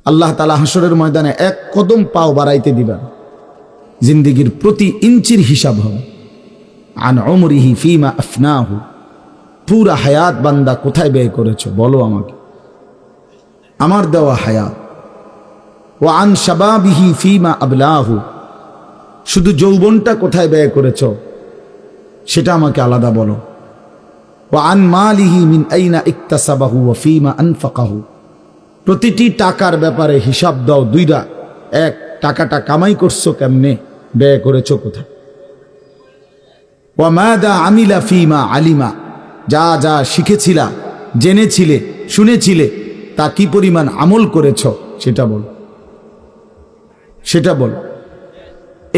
আল্লাহ তাআলা হাসরের ময়দানে এক কদম পাও বাড়াইতে দিবেন, জিন্দেগির প্রতি ইঞ্চির হিসাব হবে। আন উমরিহি ফিমা আফনাহু, পুরা হায়াত বান্দা কোথায় ব্যয় করেছো বলো আমাকে, আমার দেওয়া হায়াত। ও আন শাবাবিহি ফিমা আবলাহু, শুধু যৌবনটা কোথায় ব্যয় করেছো সেটা আমাকে আলাদা বলো। ও আন মালিহি মিন আইনা ইকতাসাবাহু ওয়া ফিমা আনফাকাহু, প্রতিটি টাকার ব্যাপারে হিসাব দাও দুইটা। এক, টাকাটা কামাই করছো কেমনে, ব্যয় করেছো কোথায়। ওয়া মাদা আমিলা ফিমা আলিমা, যা যা শিখেছিলা, জেনেছিলে, শুনেছিলে, তা কি পরিমাণ আমল করেছো সেটা বল, সেটা বল।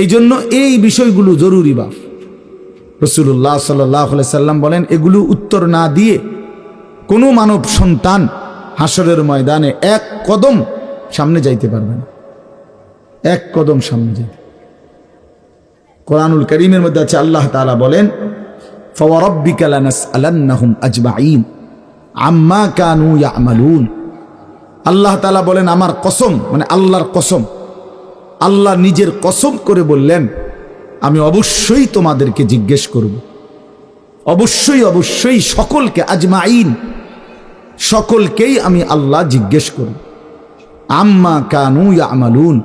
এই জন্য এই বিষয়গুলো জরুরি বাপ। রাসূলুল্লাহ সাল্লাল্লাহু আলাইহি সাল্লাম বলেন, এগুলো উত্তর না দিয়ে কোনো মানব সন্তান হাসরের ময়দানে এক কদম সামনে যাইতে পারবে না, এক কদম সামনে যাইতে। কোরআনুল কারীমের মধ্যে আছে, আল্লাহ তাআলা বলেন, ফাওয়ারাব্বিকা লানাসআলান্নাহুম আজমাইন আম্মা কানু ইয়ামালুন। আল্লাহ তাআলা বলেন, আমার কসম, মানে আল্লাহর কসম, আল্লাহ নিজের কসম করে বললেন, আমি অবশ্যই তোমাদেরকে জিজ্ঞেস করব, অবশ্যই অবশ্যই সকলকে, আজমাইন, সকলকেই আমি আল্লাহ জিজ্ঞেস করব, আম্মা কানু ইয়ামালুন,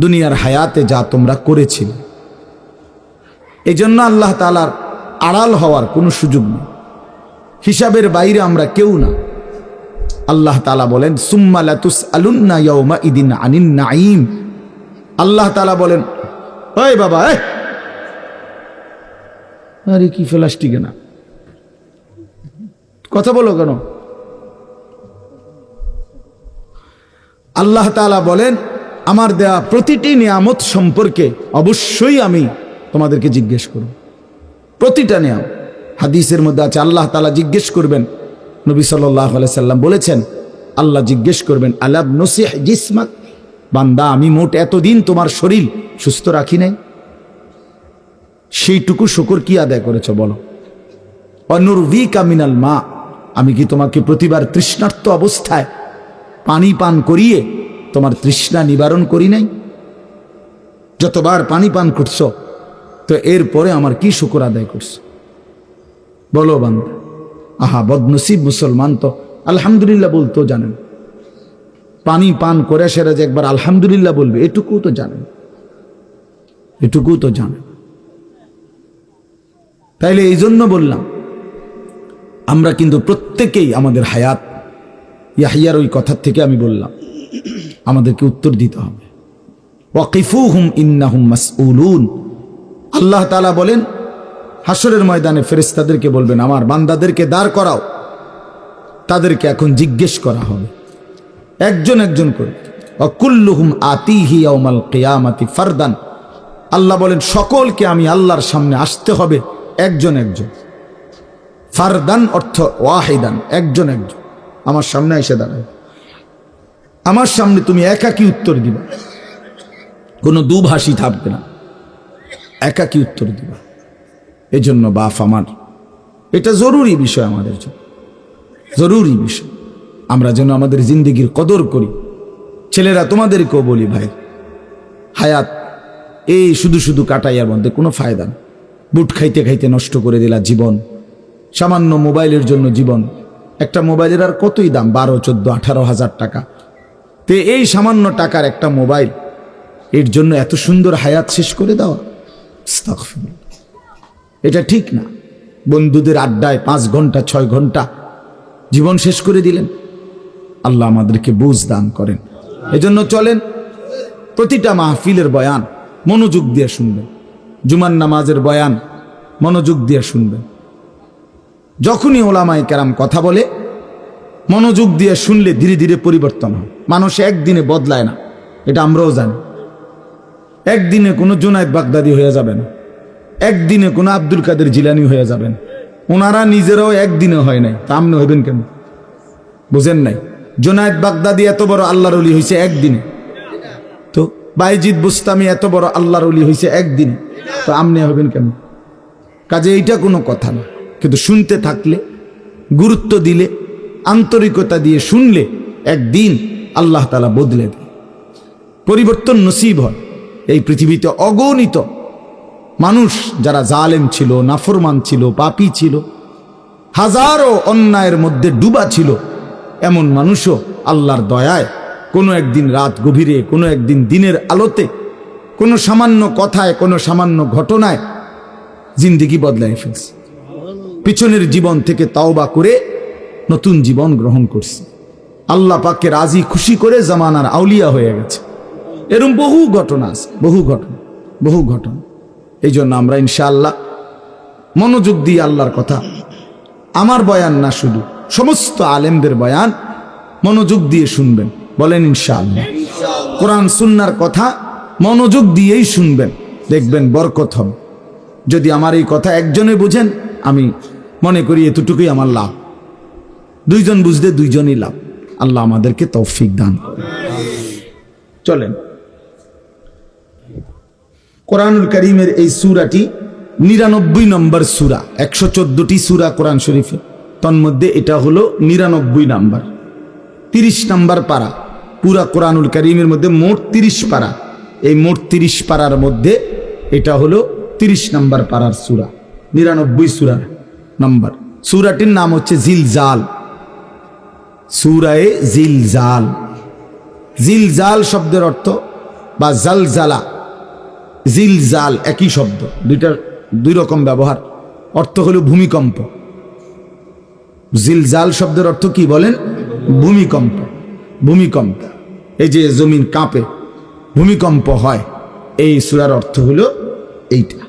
দুনিয়ার হায়াতে যা তোমরা করেছিলে। এই জন্য আল্লাহ তাআলার আড়াল হওয়ার কোনো সুযোগ নেই, হিসাবের বাইরে আমরা কেউ না। আল্লাহ তাআলা বলেন, সুম্মা লাতুসআলুন্না ইয়াউমা ইদিন আনিন নাঈম। আল্লাহ তাআলা বলেন, ওই বাবা, আরে কি প্লাস্টিকে না, কথা বলো কেন? আল্লাহ তাআলা বলেন, আমার দেয়া প্রতিটি নিয়ামত সম্পর্কে অবশ্যই আমি তোমাদেরকে জিজ্ঞেস করব, প্রতিটা নিয়ামত। হাদিসের মধ্যে আছে, আল্লাহ তাআলা জিজ্ঞেস করবেন, নবী সাল্লাল্লাহু আলাইহি সাল্লাম বলেছেন, আল্লাহ জিজ্ঞেস করবেন, আলাম নসিহ জিসমাক, বান্দা আমি মোট এতদিন তোমার শরীর সুস্থ রাখি নাই, সেইটুকু শুকর কি আদায় করেছ বলো। অনুরভিকা মিনাল মা, আমি কি তোমাকে প্রতিবার তৃষ্ণার্ত অবস্থায় পানি পান করিয়ে তোমার তৃষ্ণা নিবারণ করি নাই? যতবার পানি পান করছো, তো এরপরে আমার কি শুকর আদায় করছো বলো বান্দা। আহা বদনসিব মুসলমান তো আলহামদুলিল্লাহ বলতেও জানেন, পানি পান করে সেরা যে একবার আলহামদুলিল্লাহ বলবে এটুকু তো জানেন, এটুকু তো জানেন। তাইলে এই জন্য বললাম, আমরা কিন্তু প্রত্যেকেই আমাদের হায়াত, ইয়াহিয়ার ওই কথার থেকে আমি বললাম, আমাদেরকে উত্তর দিতে হবে। ওয়াকিফুহুম ইন্নাহুম মাসউলুন। আল্লাহ তাআলা বলেন, হাসরের ময়দানে ফেরেশতাদেরকে বলবেন, আমার বান্দাদেরকে দাঁড় করাও, তাদেরকে এখন জিজ্ঞেস করা হবে একজন একজন করে। ওয়াকুল্লুহুম আতিহি ইয়াউমাল কিয়ামাতি ফারদান। আল্লাহ বলেন, সকলকে আমি আল্লাহর সামনে আসতে হবে একজন একজন। ফারদান অর্থ ওয়াহিদান, একজন একজন আমার সামনে এসে দাঁড়ায়, আমার সামনে তুমি একাকী উত্তর দিবা, কোনো দুভাষী থাকবে না, একাকী উত্তর দিবা। এই জন্য বাপ আমার, এটা জরুরি বিষয়, আমাদের জন্য জরুরি বিষয়। আমরা যেন আমাদের জিন্দেগির কদর করি। ছেলেরা তোমাদেরকেও বলি, ভাই, হায়াত এই শুধু শুধু কাটাইয়ার মধ্যে কোনো ফায়দা না। বুট খাইতে খাইতে নষ্ট করে দিলা জীবন, সামান্য মোবাইলের জন্য জীবন। একটা মোবাইলের আর কতই দাম, 12, 14, 18 হাজার টাকা। তে এই সামান্য টাকার একটা মোবাইল, এর জন্য এত সুন্দর হায়াত শেষ করে দেওয়া, আস্তাগফিরুল্লাহ, এটা ঠিক না। বন্ধুদের আড্ডায় 5 ঘন্টা 6 ঘন্টা জীবন শেষ করে দিলেন। আল্লাহ আমাদেরকে বুঝ দান করেন। এজন্য চলেন, প্রতিটা মাহফিলের বয়ান মনোযোগ দিয়ে শুনবেন, জুমার নামাজের বয়ান মনোযোগ দিয়ে শুনবেন। যখনই ওলামায়ে কেরাম কথা বলে, মনোযোগ দিয়ে শুনলে ধীরে ধীরে পরিবর্তন হয়। মানুষ একদিনে বদলায় না, এটা আমরাও জানি। একদিনে কোনো জুনায়েদ বাগদাদি হয়ে যাবে না, একদিনে কোনো আব্দুল কাদের জিলানি হয়ে যাবেন। ওনারা নিজেরাও একদিনে হয় নাই, তা আপনি হইবেন কেন? বুঝেন নাই? জুনায়েদ বাগদাদি এত বড় আল্লাহর ওলি হয়েছে একদিনে, তো বাইজিদ বুস্তামি এত বড় আল্লাহর ওলি হয়েছে একদিনে, তো আপনি হবেন কেন? কাজে এইটা কোনো কথা না। কিন্তু শুনতে থাকলে, গুরুত্ব দিলে, আন্তরিকতা দিয়ে শুনলে, একদিন আল্লাহ তাআলা বদলে দেয়। পরিবর্তন নসিব হয়। এই পৃথিবীতে অগণিত মানুষ যারা জালেম ছিল, নাফরমান ছিল, পাপী ছিল, হাজারো অন্যায়ের মধ্যে ডুবা ছিল, এমন মানুষও আল্লাহর দয়ায় কোনো একদিন রাত গভীরে, কোনো একদিন দিনের আলোতে, কোনো সামান্য কথায়, কোনো সামান্য ঘটনায় জিন্দেগি বদলায় ফেলছে। পিছনের জীবন থেকে তাওবা করে নতুন জীবন গ্রহণ করছে। আল্লাহ পাককে রাজি খুশি করে জামানার আউলিয়া হয়ে গেছে। এরকম বহু ঘটনা আছে, বহু ঘটনা। এই জন্য আমরা ইনশাআল্লাহ মনোযোগ দিয়ে আল্লাহর কথা, আমার বয়ান না শুধু, সমস্ত আলেমদের বয়ান মনোযোগ দিয়ে শুনবেন। বলেন ইনশাআল্লাহ। কোরআন সুন্নাহর কথা মনোযোগ দিয়েই শুনবেন, দেখবেন বরকত হবে। যদি আমার এই কথা একজনে বুঝেন, আমি মনে করি এতটুকুই আমার লাভ। দুইজন বুঝলে দুইজনই লাভ। আল্লাহ আমাদেরকে তৌফিক দান করেন। চলেন, কোরআনুল কারীমের এই সূরাটি 99 নম্বর সূরা। 114টি সূরা কোরআন শরীফে, তন্মধ্যে এটা হলো 99 নাম্বার, 30 নাম্বার পারা। পুরা কোরআনুল কারীমের মধ্যে মোট 30 পারা। এই মোট 30 পারার মধ্যে এটা হলো 30 নাম্বার পারার সূরা, 99 সূরা নাম্বার। সূরাটির নাম হচ্ছে জিলজাল, সূরায়ে জিলজাল। জিলজাল শব্দের অর্থ বা জালজালা, জিলজাল একই শব্দ, দুইটার দুই রকম ব্যবহার। অর্থ হলো ভূমিকম্প। জিলজাল শব্দের অর্থ কি বলেন? ভূমিকম্প। ভূমিকম্প, এই যে জমিন কাঁপে, ভূমিকম্প হয়, এই সূরার অর্থ হলো এইটা।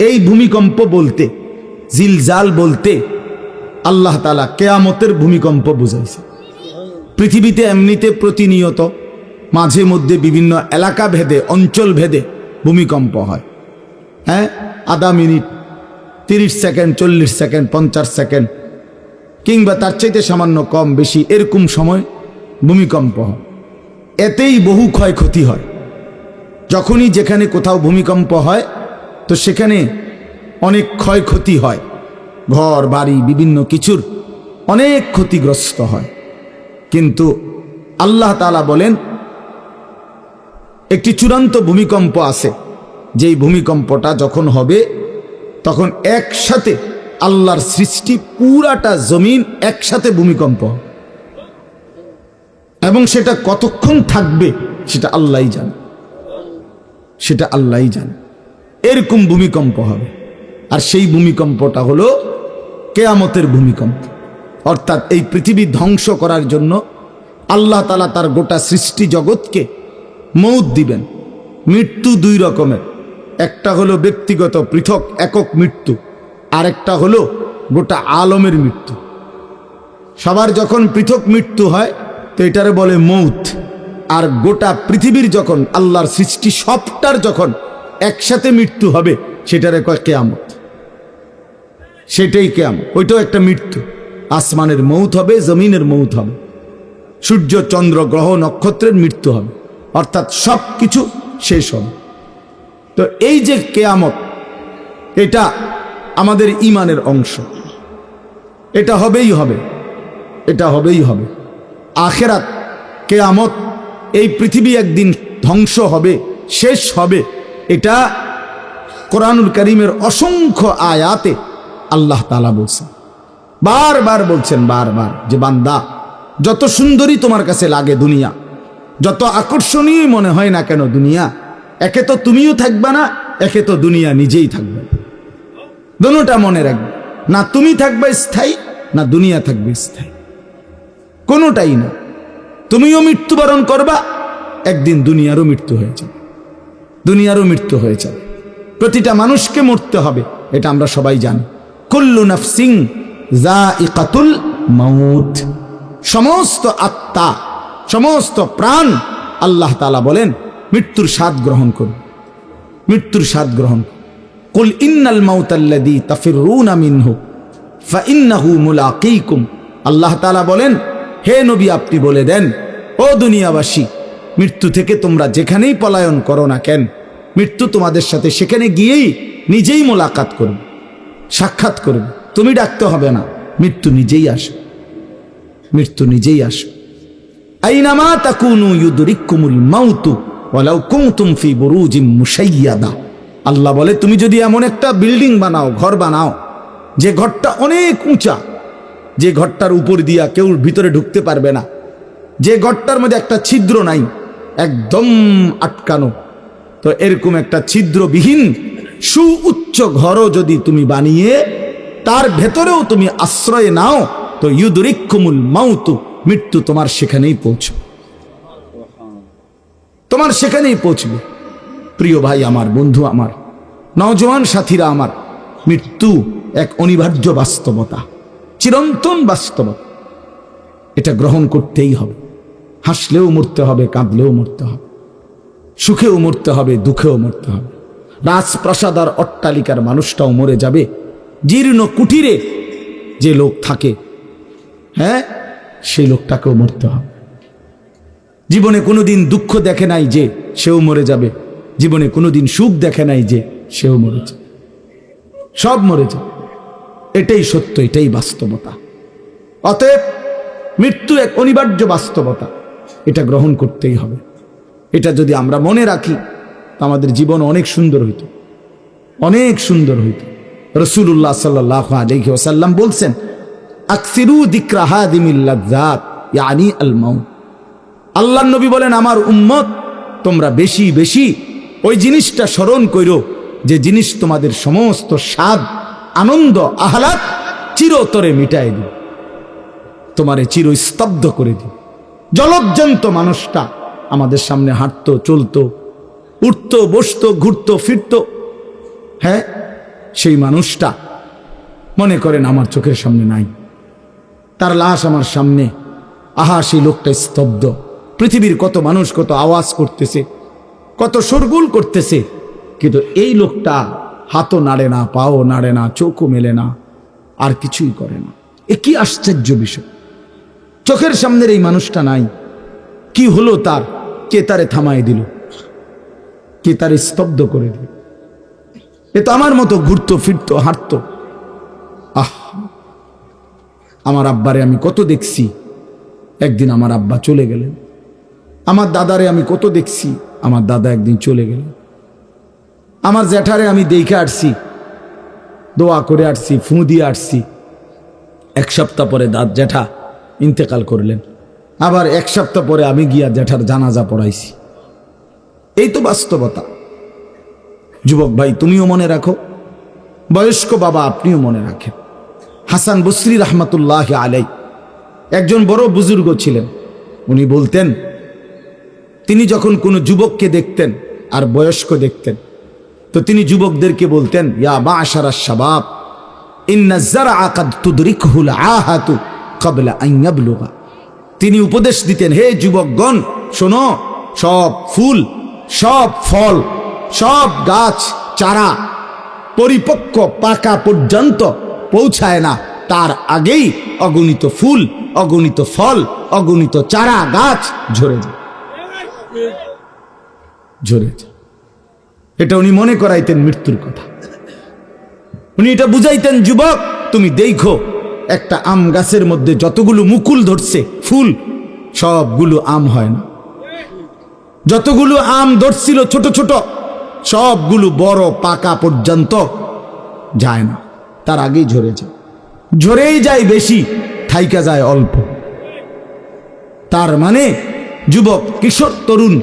এই ভূমিকম্প বলতে, জিলজাল বলতে আল্লাহ তাআলা কিয়ামতের ভূমিকম্প বুঝাইছে। পৃথিবীতে এমনিতে প্রতিনিয়ত মাঝে মধ্যে বিভিন্ন এলাকা ভেদে, অঞ্চল ভেদে ভূমিকম্প হয়। হ্যাঁ, আধা মিনিট, 30 সেকেন্ড, 40 সেকেন্ড, 50 সেকেন্ড, কিংবা তার চাইতে সামান্য কম বেশি এরকম সময় ভূমিকম্প হয়। এতেই বহু ক্ষয়ক্ষতি হয়। যখনই যেখানে কোথাও ভূমিকম্প হয়, তো সেখানে অনেক ক্ষয়ক্ষতি হয়, ঘর বাড়ি বিভিন্ন কিছুর অনেক ক্ষতিগ্রস্ত হয়। কিন্তু আল্লাহ তাআলা বলেন একটি চূড়ান্ত ভূমিকম্প আছে, যেই ভূমিকম্পটা যখন হবে তখন একসাথে আল্লাহর সৃষ্টি পুরাটা জমিন একসাথে ভূমিকম্প, এবং সেটা কতক্ষণ থাকবে সেটা আল্লাহই জানে, সেটা আল্লাহই জানে। এরকম ভূমিকম্প হবে। আর সেই ভূমিকম্পটা হলো কিয়ামতের ভূমিকম্প। অর্থাৎ এই পৃথিবী ধ্বংস করার জন্য আল্লাহ তাআলা তার গোটা সৃষ্টি জগৎকে মৌত দিবেন। মৃত্যু দুই রকমের, একটা হলো ব্যক্তিগত পৃথক একক মৃত্যু, আর একটা হলো গোটা আলমের মৃত্যু। সবার যখন পৃথক মৃত্যু হয় তো এটারে বলে মৌত। আর গোটা পৃথিবীর যখন আল্লাহর সৃষ্টি সবটার যখন একসাথে মৃত্যু হবে সেটারে কয় কিয়ামত। সেটাই কিয়ামত, ওইটাও একটা মৃত্যু। আসমানের মৌত হবে, জমিনের মৌত হবে, সূর্য চন্দ্র গ্রহ নক্ষত্রের মৃত্যু হবে, অর্থাৎ সব কিছু শেষ হবে। তো এই যে কিয়ামত, এটা আমাদের ঈমানের অংশ, এটা হবেই হবে, এটা হবেই হবে। আখিরাত, কিয়ামত, এই পৃথিবী একদিন ধ্বংস হবে, শেষ হবে, এটা কোরআনুল কারীমের অসংখ্য আয়াতে আল্লাহ তাআলা বলছেন, বারবার বলছেন, বারবার, যে বান্দা যত সুন্দরী তোমার কাছে লাগে দুনিয়া, যত আকর্ষণীয় মনে হয় না কেন দুনিয়া, একে তো তুমিও থাকবে না, একে তো দুনিয়া নিজেই থাকবে। দুটোটা মনে রাখবে, না তুমি থাকবে স্থায়ী, না দুনিয়া থাকবে স্থায়ী, কোনোটাই না। তুমিও মৃত্যুবরণ করবা, একদিন দুনিয়ারও মৃত্যু হয়ে যাবে, দুনিয়ারও মৃত্যু হয়ে যাবে। প্রতিটা মানুষকে মরতে হবে, এটা আমরা সবাই জানি। কুল্লু নাফসিন যায়িকাতুল মাউত, সমস্ত আত্মা, সমস্ত প্রাণ, আল্লাহ তাআলা বলেন মৃত্যুর স্বাদ গ্রহণ করুন, মৃত্যুর স্বাদ গ্রহণ। কুল ইন্নাল মাউতাল্লাযী তাফিরুনা মিনহু ফাইন্নাহু মুলাকীকুম, আল্লাহ তাআলা বলেন হে নবী আপনি বলে দেন, ও দুনিয়াবাসী, মৃত্যু থেকে তোমরা যেখানেই পলায়ন করো না কেন, মৃত্যু তোমাদের সাথে সেখানে গিয়েই নিজেই মোলাকাত করবে, সাক্ষাৎ করবে। তুমি ডাকতে হবে না, মৃত্যু নিজেই আসে, মৃত্যু নিজেই আসে। আইনামা তাকুনু ইউদরিকুমুল মাউতু ওয়ালাউ কুনতুম ফি বুরুজিম মুশাইয়াদা। আল্লাহ বলে, তুমি যদি এমন একটা বিল্ডিং বানাও, ঘর বানাও, যে ঘরটা অনেক উঁচা, যে ঘরটার উপর দিয়া কেউ ভিতরে ঢুকতে পারবে না, যে ঘরটার মধ্যে একটা ছিদ্র নাই, একদম আটকানো, তো এরকম একটা ছিদ্রবিহীন সুউচ্চ ঘরও যদি তুমি বানিয়ে তার ভেতরেও তুমি আশ্রয় নাও, তো ইউদরিকুমুল মাউতু, মৃত্যু তোমার সেখানেই পৌঁছবে, তোমার সেখানেই পৌঁছবে। প্রিয় ভাই আমার, বন্ধু আমার, নওজোয়ান সাথীরা আমার, মৃত্যু এক অনিবার্য বাস্তবতা, চিরন্তন বাস্তবতা। এটা গ্রহণ করতেই হবে। হাসলেও মরতে হবে, কাঁদলেও মরতে হবে, সুখেও মরতে হবে, দুঃখেও মরতে হবে। রাজপ্রাসাদ আর অট্টালিকার মানুষটাও মরে যাবে, জীর্ণ কুটিরে যে লোক থাকে, হ্যাঁ, সেই লোকটাকেও মরতে হবে। জীবনে কোনোদিন দুঃখ দেখে নাই যে, সেও মরে যাবে। জীবনে কোনোদিন সুখ দেখে নাই যে, সেও মরে যাবে। সব মরে যাবে। এটাই সত্য, এটাই বাস্তবতা। অতএব মৃত্যু এক অনিবার্য বাস্তবতা, এটা গ্রহণ করতেই হবে। এটা যদি আমরা মনে রাখি, আমাদের জীবন অনেক সুন্দর হইত, অনেক সুন্দর হইত। রাসূলুল্লাহ সাল্লাল্লাহু আলাইহি ওয়াসাল্লাম বলছেন, আকসিরু যিকরা হাদিমিল লাযযাত ইয়ানি আল মাউত। আল্লাহর নবী বলেন, আমার উম্মত, তোমরা বেশি বেশি ওই জিনিসটা স্মরণ করো, যে জিনিস তোমাদের সমস্ত স্বাদ, আনন্দ, আহ্লাদ চিরতরে মিটায় দিবে, তোমারে চিরস্তব্ধ করে দিবে। জলজ্জন্ত মানুষটা আমাদের সামনে হাঁটতো, চলতো, উঠতো, বসতো, ঘুরতো, ফিরতো, হ্যাঁ, সেই মানুষটা মনে করেন আমার চোখের সামনে নাই, তার লাশ আমার সামনে, আহা সেই লোকটা স্তব্ধ। পৃথিবীর কত মানুষ কত আওয়াজ করতেছে, কত শোরগোল করতেছে, কিন্তু এই লোকটা হাতও নাড়ে না, পাও নাড়ে না, চোখও মেলে না, আর কিছুই করে না। এ কি আশ্চর্য বিষয়! চোখের সামনের এই মানুষটা নাই, কি হলো তার? কে তারে থামাই দিল? কে তারে স্তব্ধ করে দিল? এ তো আমার মতো ঘুরতো, ফিরতো, হাঁটতো। আহ, আমার আব্বারে আমি কত দেখছি, একদিন আমার আব্বা চলে গেলেন। আমার দাদারে আমি কত দেখছি, আমার দাদা একদিন চলে গেলেন। আমার জ্যাঠারে আমি দেখে আসছি, দোয়া করে আসছি, ফুঁ দিয়ে আসছি। এক সপ্তাহ পরে জ্যাঠা ইন্তেকাল করলেন। আবার এক সপ্তাহ পরে আমি গিয়া জ্যাঠার জানাজা পড়াইছি। এই তো বাস্তবতা। যুবক ভাই, তুমিও মনে রাখো, বয়স্ক বাবা আপনিও মনে রাখেন। হাসান বসরি রহমতুল্লাহ আলাই একজন বড় বুজুর্গ ছিলেন। উনি বলতেন, তিনি যখন কোনো যুবককে দেখতেন আর বয়স্ক দেখতেন, তো তিনি যুবকদেরকে বলতেন, ইয়া মা'শারাশ শাবাব ইন্না যারআ কাদ তুদরিকুহুল আহাতু ক্বাবলা আন ইয়াবলুগা। তিনি উপদেশ দিতেন, হে যুবকগণ শোনো, সব ফুল, সব ফল, সব গাছ চারা পরিপক্ক পাকা পর্যন্ত পৌঁছায় না, তার আগেই অগণিত ফুল, অগণিত ফল, অগণিত চারা গাছ ঝরে যায়, ঝরে যায়। এটা উনি মনে করাইতেন মৃত্যুর কথা। উনি এটা বুঝাইতেন, যুবক তুমি দেখো, একটা আম গাছের মধ্যে যতগুলো মুকুল ধরছে ফুল, সবগুলো আম হয় না। যতগুলো আম ধরছিল ছোট ছোট, সবগুলো বড় পাকা পর্যন্ত যায় না, তার আগেই ঝরে যায়। ঝরেই যায় বেশি, থাইকা যায় অল্প। তার মানে যুবক, কিশোর, তরুণ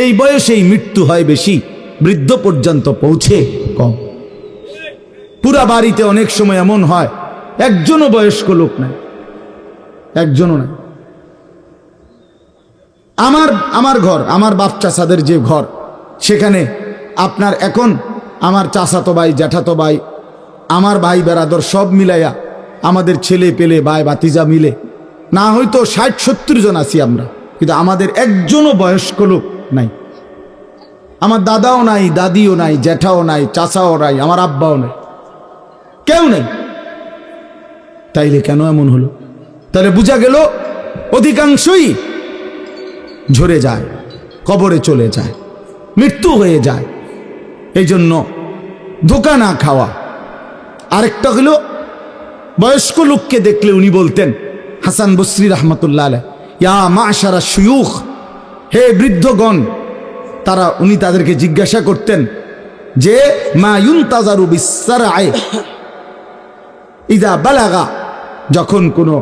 এই বয়সেই মৃত্যু হয় বেশি, বৃদ্ধ পর্যন্ত পৌঁছে কম। পুরা বাড়িতে অনেক সময় এমন হয়, একজনও বয়স্ক লোক নাই, একজনও নাই। আমার ঘর, আমার বাপ চাচাদের যে ঘর, সেখানে আপনার এখন আমার চাচাতো ভাই, জ্যাঠাতো ভাই, আমার ভাই বেরাদর সব মিলাইয়া আমাদের ছেলে পেলে ভাই ভাতিজা মিলে না হয়তো 60-70 জন আছি আমরা, কিন্তু আমাদের একজনও বয়স্ক লোক নাই। আমার দাদাও নাই, দাদিও নাই, জ্যাঠাও নাই, চাচাও নাই, আমার আব্বাও নাই, কেউ নেই। তাইলে কেন এমন হলো? তাহলে বোঝা গেল অধিকাংশই ঝরে যায়, কবরে চলে যায়, মৃত্যু হয়ে যায়। এই জন্য ধোঁকা না খাওয়া। আরেকটা হলো, বয়স্ক লোককে দেখলে উনি বলতেন, হাসান বসরি রহমতুল্লাহ আলাইহি, ইয়া মাশারা শুয়ুখ, হে বৃদ্ধগণ। উনি তাদেরকে জিজ্ঞাসা করতেন যে মা ইউনতাজারু বিসসারআ ইযা বালাগা, যখন কোনো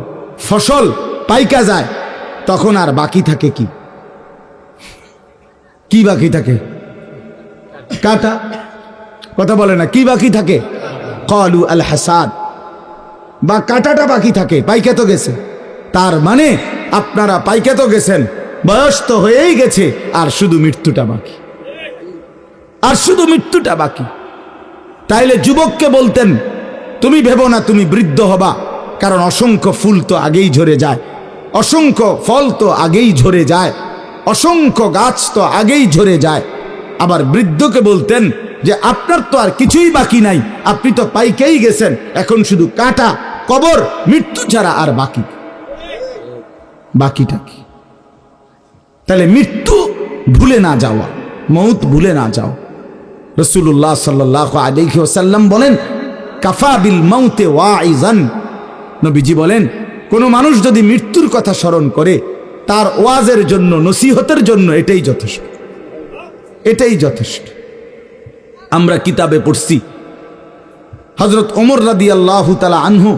ফসল পাইকা যায় তখন আর বাকি থাকে কি? কি বাকি থাকে? কাটা। কথা বলে না, কি বাকি থাকে? ক্বালু আল হাসাদ, বা কাটাটা বাকি থাকে, পাইকা তো গেছে। তার মানে আপনারা পাইকা তো গেছেন, বয়স তো হয়েই গেছে, আর শুধু মৃত্যুটা বাকি, আর শুধু মৃত্যুটা বাকি। তাইলে যুবককে বলতেন তুমি ভেবো না তুমি বৃদ্ধ হবা, কারণ অসংখ্য ফুল তো আগেই ঝরে যায়, অসংখ্য ফল তো আগেই ঝরে যায়, অসংখ্য গাছ তো আগেই ঝরে যায়। আবার বৃদ্ধকে বলতেন যে আপনার তো আর কিছুই বাকি নাই, আপনি তো পাইকেই গেছেন, এখন শুধু কাটা, কবর, মৃত্যু ছাড়া আর বাকিটা কি? তাহলে মৃত্যু ভুলে না যাওয়া, মউত ভুলে না যাও। রাসূলুল্লাহ সাল্লাল্লাহু আলাইহি ওয়াসাল্লাম বলেন কাফা বিল মাউতে ওয়াইজান, নবীজি বলেন কোন মানুষ যদি মৃত্যুর কথা স্মরণ করে তার ওয়াজের জন্য, নসিহতের জন্য এটাই যথেষ্ট, এটাই যথেষ্ট। আমরা কিতাবে পড়ছি হযরত ওমর রাদিয়াল্লাহু তাআলা আনহু,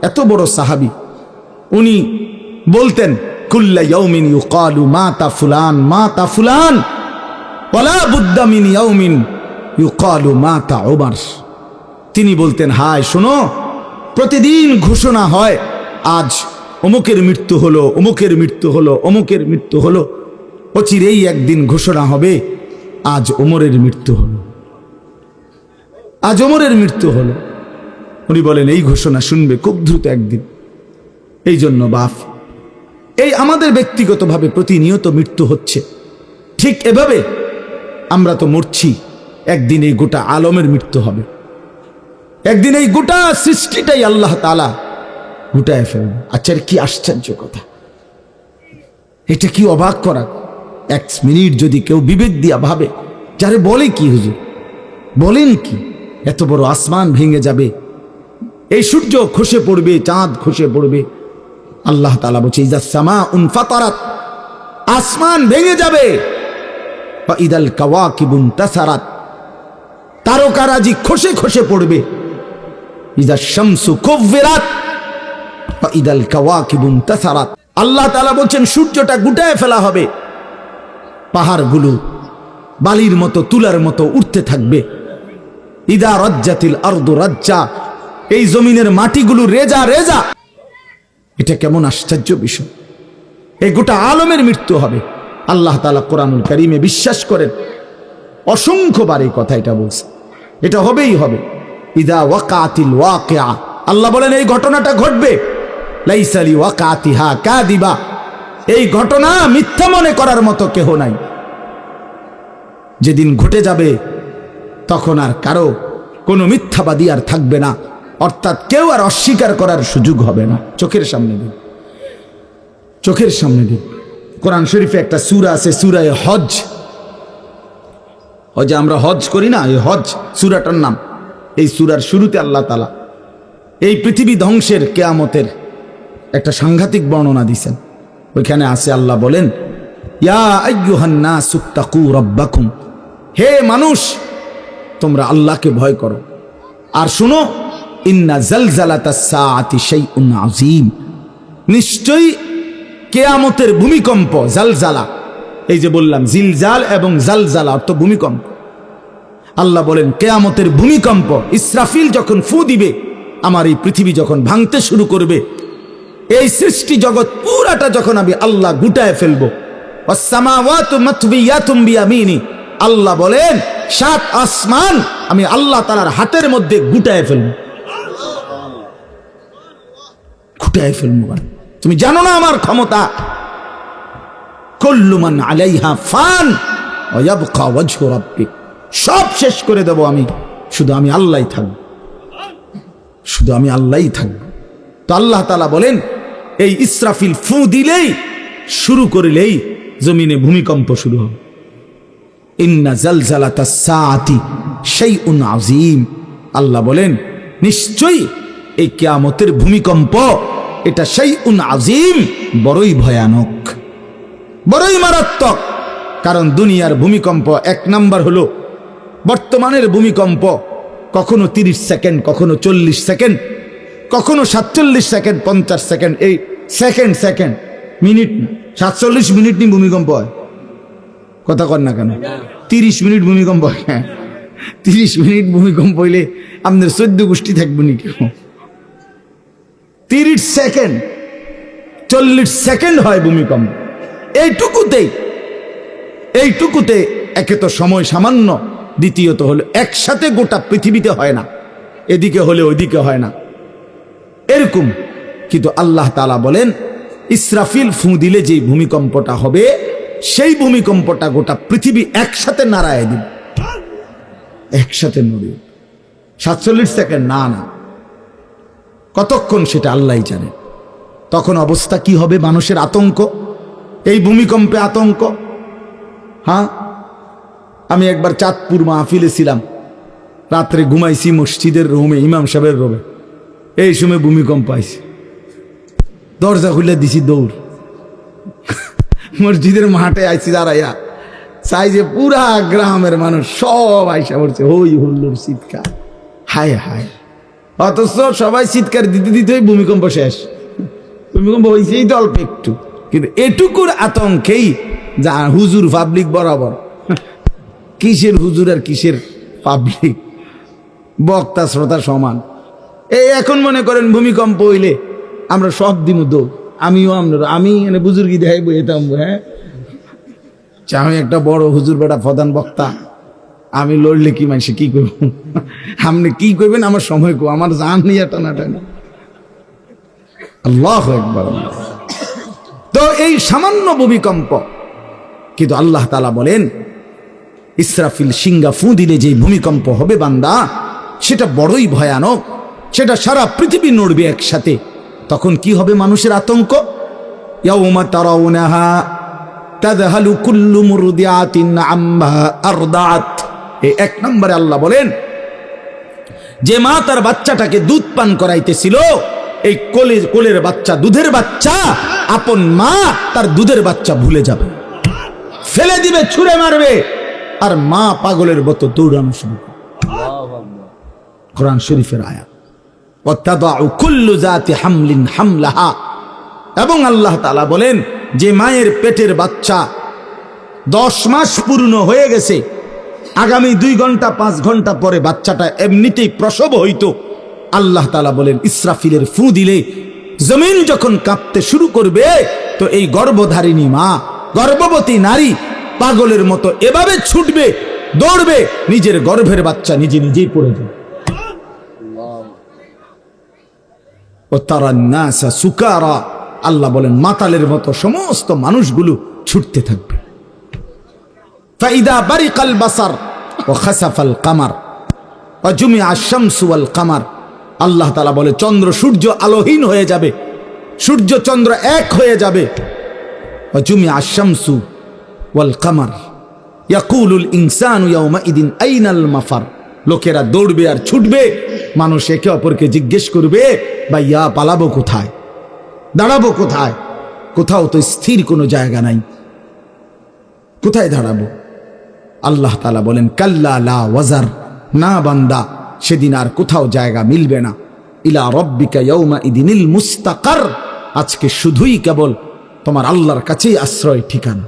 এত বড় সাহাবী, উনি বলতেন কুল্লা ইয়াউমিন ইউকালু মাতা ফুলান মাতা ফুলান ওয়ালা বুদ্দা মিন ইয়াউমিন ইউকালু মাতা ওমর। তিনি বলতেন হায় শোনো, প্রতিদিন ঘোষণা হয় আজ অমুকের মৃত্যু হলো, অমুকের মৃত্যু হলো, অমুকের মৃত্যু হলো, অচিরেই একদিন ঘোষণা হবে আজ ওমরের মৃত্যু হলো, আজ ওমরের মৃত্যু হলো। উনি বলেন এই ঘোষণা শুনবে খুব দ্রুত একদিন। এই জন্য বাপ, এই আমাদের ব্যক্তিগতভাবে প্রতিনিয়ত মৃত্যু হচ্ছে, ঠিক এভাবে আমরা তো মরছি, একদিন এই গোটা আলমের মৃত্যু হবে, একদিন এই গোটা সৃষ্টিটাই আল্লাহ তাআলা গুটায় ফেলবে। আচ্ছা, কি আশ্চর্য কথা, এটা কি অবাক করা। এক মিনিট যদি কেউ বিবেক দিয়া ভাবে, যারে বলে কি হুজুর, বলেন কি, এত বড় আসমান ভেঙে যাবে, এই সূর্য খসে পড়বে, চাঁদ খসে পড়বে। আল্লাহ তাআলা বলছে ইযা সামাউন ফাতারাত, আসমান ভেঙে যাবে, ওয়া ইদাল কাওয়াকিবুন তাসারাত, তারকারাজি খসে খসে পড়বে, ইযা শামসু কুব্বিরাত ওয়া ইদাল কাওয়াকিবুন তাসারাত। আল্লাহ তাআলা বলছেন সূর্যটা গুটায় ফেলা হবে, পাহাড়গুলো বালির মতো, তুলার মতো উঠতে থাকবে। ইদা রাজ্জাতিল আরদু রাজ্জা, এই জমিনের মাটিগুলো রেজা রেজা। এটা কেমন আশ্চর্য বিষয়, এই গোটা আলমের মৃত্যু হবে। আল্লাহ তাআলা কোরআনুল কারীমে বিশ্বাস করেন, অসংখ্যবার এই কথা এটা বলছে, এটা হবেই হবে। ইদা ওয়াকাতিল ওয়াকিআ, আল্লাহ বলেন এই ঘটনাটা ঘটবে, লাইসা লি ওয়াকাতিহা কাযিবা, এই ঘটনা মিথ্যা মনে করার মতো কেহ নাই। যেদিন ঘটে যাবে তখন আর কারো কোনো মিথ্যাবাদী আর থাকবে না, অর্থাৎ কেউ আর অস্বীকার করার সুযোগ হবে না। চোখের সামনে দিন, চোখের সামনে দিন। কোরআন শরীফে একটা সূরা আছে, সূরা হজ। ওই যে আমরা হজ করি না, এই হজ সূরাটার নাম। এই সূরার শুরুতে আল্লাহ তাআলা এই পৃথিবী ধ্বংসের, কিয়ামতের একটা সাংঘাতিক বর্ণনা দিয়েছেন। ওইখানে আছে আল্লাহ বলেন ইয়া আইয়ুহান নাসু তাকু রাব্বাকুম, হে মানুষ তোমরা আল্লাহকে ভয় করো। আর শুনো ইন্না জালজালাতাস সাআতি শাইউন আযীম, নিশ্চয়ই কিয়ামতের ভূমিকম্প, জালজালা, এই যে বললাম জিলজাল এবং জালজালা অর্থ ভূমিকম্প। আল্লাহ বলেন কিয়ামতের ভূমিকম্প, ইসরাফিল যখন ফু দিবে, আমার এই পৃথিবী যখন ভাঙতে শুরু করবে, এই সৃষ্টি জগৎ পুরাটা যখন আমি আল্লাহ গুটায় ফেলবো, ওয়াস সামাওয়াতু মাতবিয়াতুম বিয়ামিনি, আল্লাহ বলেন 7 আসমান আমি আল্লাহ তাআলার হাতের মধ্যে গুটায় ফেলবো, গুটায় ফেলবো। তুমি জানো না আমার ক্ষমতা। কুল্লু মান আলাইহা ফান ওয়া ইয়াবকা ওয়াজহু রাব্বিক, সব শেষ করে দেব আমি, শুধু আমি আল্লাহই থাকব, শুধু আমি আল্লাহই থাকব। তো আল্লাহ তাআলা বলেন এই ইসরাফিল ফু দিলেই, শুরু করলেই জমিনে ভূমিকম্প শুরু হবে। ইন্না জালজালাতাস সাআতি শাইউন আযীম, আল্লাহ বলেন নিশ্চয়ই এই কিয়ামতের ভূমিকম্প, এটা শাইউন আযীম, বড়ই ভয়ানক, বড়ই মারাত্মক। কারণ দুনিয়ার ভূমিকম্প এক নাম্বার হলো বর্তমানের ভূমিকম্প, কখনো 30 সেকেন্ড, কখনো 40 সেকেন্ড, কখনো 47 সেকেন্ড, 50 সেকেন্ড, এই সেকেন্ড সেকেন্ড মিনিট, 47 মিনিট নি ভূমিকম্প হয়। কথা কর না কেন? 30 মিনিট ভূমিকম্প হয়। 30 মিনিট ভূমিকম্প হইলে আপনাদের 14 গোষ্ঠী থাকবো নি কেউ? 30 সেকেন্ড, 40 সেকেন্ড হয় ভূমিকম্প। এইটুকুতে একে তো সময় সামান্য, দ্বিতীয়ত হলো একসাথে গোটা পৃথিবীতে হয় না, এদিকে হলে ওইদিকে হয় না এরকম। কিন্তু আল্লাহ তাআলা বলেন ইসরাফিল ফু দিলে যে ভূমিকম্পটা হবে, সেই ভূমিকম্পটা গোটা পৃথিবী একসাথে নাড়ায় দিবে, একসাথে নড়ে। 47 সেকেন্ড না, কতক্ষণ সেটা আল্লাহই জানে। তখন অবস্থা কি হবে? মানুষের আতঙ্ক, এই ভূমিকম্পে আতঙ্ক। হ্যাঁ, আমি একবার চাঁদপুর মাহফিলে ছিলাম, রাত্রে ঘুমাইছি মসজিদের রুমে, ইমাম সাহেবের রুমে। এই সময় ভূমিকম্প আইছে, দরজা খুলে দিছি দৌড়, মসজিদের মাঠে আইছি দাঁড়াইয়া, চাই যে পুরা গ্রামের মানুষ সব আইসা পড়ছে, হই হুল্লোড় চিৎকার, হায় হায়। অথচ সবাই চিৎকার দিতে দিতে ভূমিকম্প শেষ। ভূমিকম্প হয়েছেই তো অল্প একটু, কিন্তু এটুকুর আতঙ্কেই যা হুজুর পাবলিক বরাবর। কিসের হুজুর আর কিসের পাবলিক, বক্তা শ্রোতা সমান। এই এখন মনে করেন ভূমিকম্প হইলে আমরা সব দিন দৌড়, আমিও আমি এনে বুজুর্গি দেখাই বইতাম। হ্যাঁ, আমি একটা বড় হুজুর বেটা প্রধান বক্তা, আমি লড়লে কি মানুষে কি করব? আপনি কি করবেন? আমার সময় কো, আমার জান নিয়ে টানাটানি। আল্লাহু আকবার। তো এই সামান্য ভূমিকম্প, কিন্তু আল্লাহ তাআলা বলেন ইসরাফিল সিংহা ফু দিলে যে ভূমিকম্প হবে বান্দা, সেটা বড়ই ভয়ানক, সেটা সারা পৃথিবী নড়বে একসাথে। তখন কি হবে? মানুষের আতঙ্ক। ইয়াউমা তারাউনাহা তাযহালু কুল্লু মুরদিআতিন আম্মা আরদাত। এই এক নম্বরে আল্লাহ বলেন, যে মা তার বাচ্চাটাকে দুধ পান করাইতেছিল, এই কোলের বাচ্চা, দুধের বাচ্চা, আপন মা তার দুধের বাচ্চা ভুলে যাবে, ফেলে দিবে, ছুঁড়ে মারবে, আর মা পাগলের মতো দৌড়ানো শুরু করবে। কোরআন শরীফের আয়াত। ওয়াতাদাউ কুল্লু যাতি হামলিন হামলাহা। এবং আল্লাহ তাআলা বলেন, যে মায়ের পেটের বাচ্চা 10 মাস পূর্ণ হয়ে গেছে, আগামী 2 ঘন্টা 5 ঘন্টা পরে বাচ্চাটা এমনিতেই প্রসব হইতো, আল্লাহ তাআলা বলেন ইসরাফিলের ফু দিলে জমিন যখন কাঁপতে শুরু করবে, তো এই গর্ভধারিণী মা, গর্ভবতী নারী পাগলের মতো এভাবে ছুটবে, দৌড়বে, নিজের গর্ভের বাচ্চা নিজে নিজেই পড়ে যাবে। ও তারান নাসা সুকারা, আল্লাহ বলেন মাতালের মতো সমস্ত মানুষগুলো ছুটতে থাকবে। ফাইদা বারিকাল বাসার ও খাসাফাল কামার ও জুমিআ আশ-শামসু ওয়াল কামার। আল্লাহ তাআলা বলে চন্দ্র সূর্য আলোহীন হয়ে যাবে, সূর্য চন্দ্র এক হয়ে যাবে। ও জুমিআ আশ-শামসু ওয়াল কামার ইয়াকুলুল ইনসানু ইয়াউমাইদিন আইনাল মাফার। লোকেরা দৌড়বে আর ছুটবে, মানুষ একে অপরকে জিজ্ঞেস করবে, ভাইয়া পালাবো কোথায়, দাঁড়াবো কোথায়? কোথাও তো স্থির কোনো জায়গা নাই, কোথায় দাঁড়াবো? আল্লাহ তাআলা বলেন কাল্লা লা ওয়াজার, না বান্দা, সেদিন আর কোথাও জায়গা মিলবে না। ইলা রাব্বিকা ইয়াউমাইদিনিল মুস্তাকার, আজকে শুধুই কেবল তোমার আল্লাহর কাছেই আশ্রয় ঠিকানা।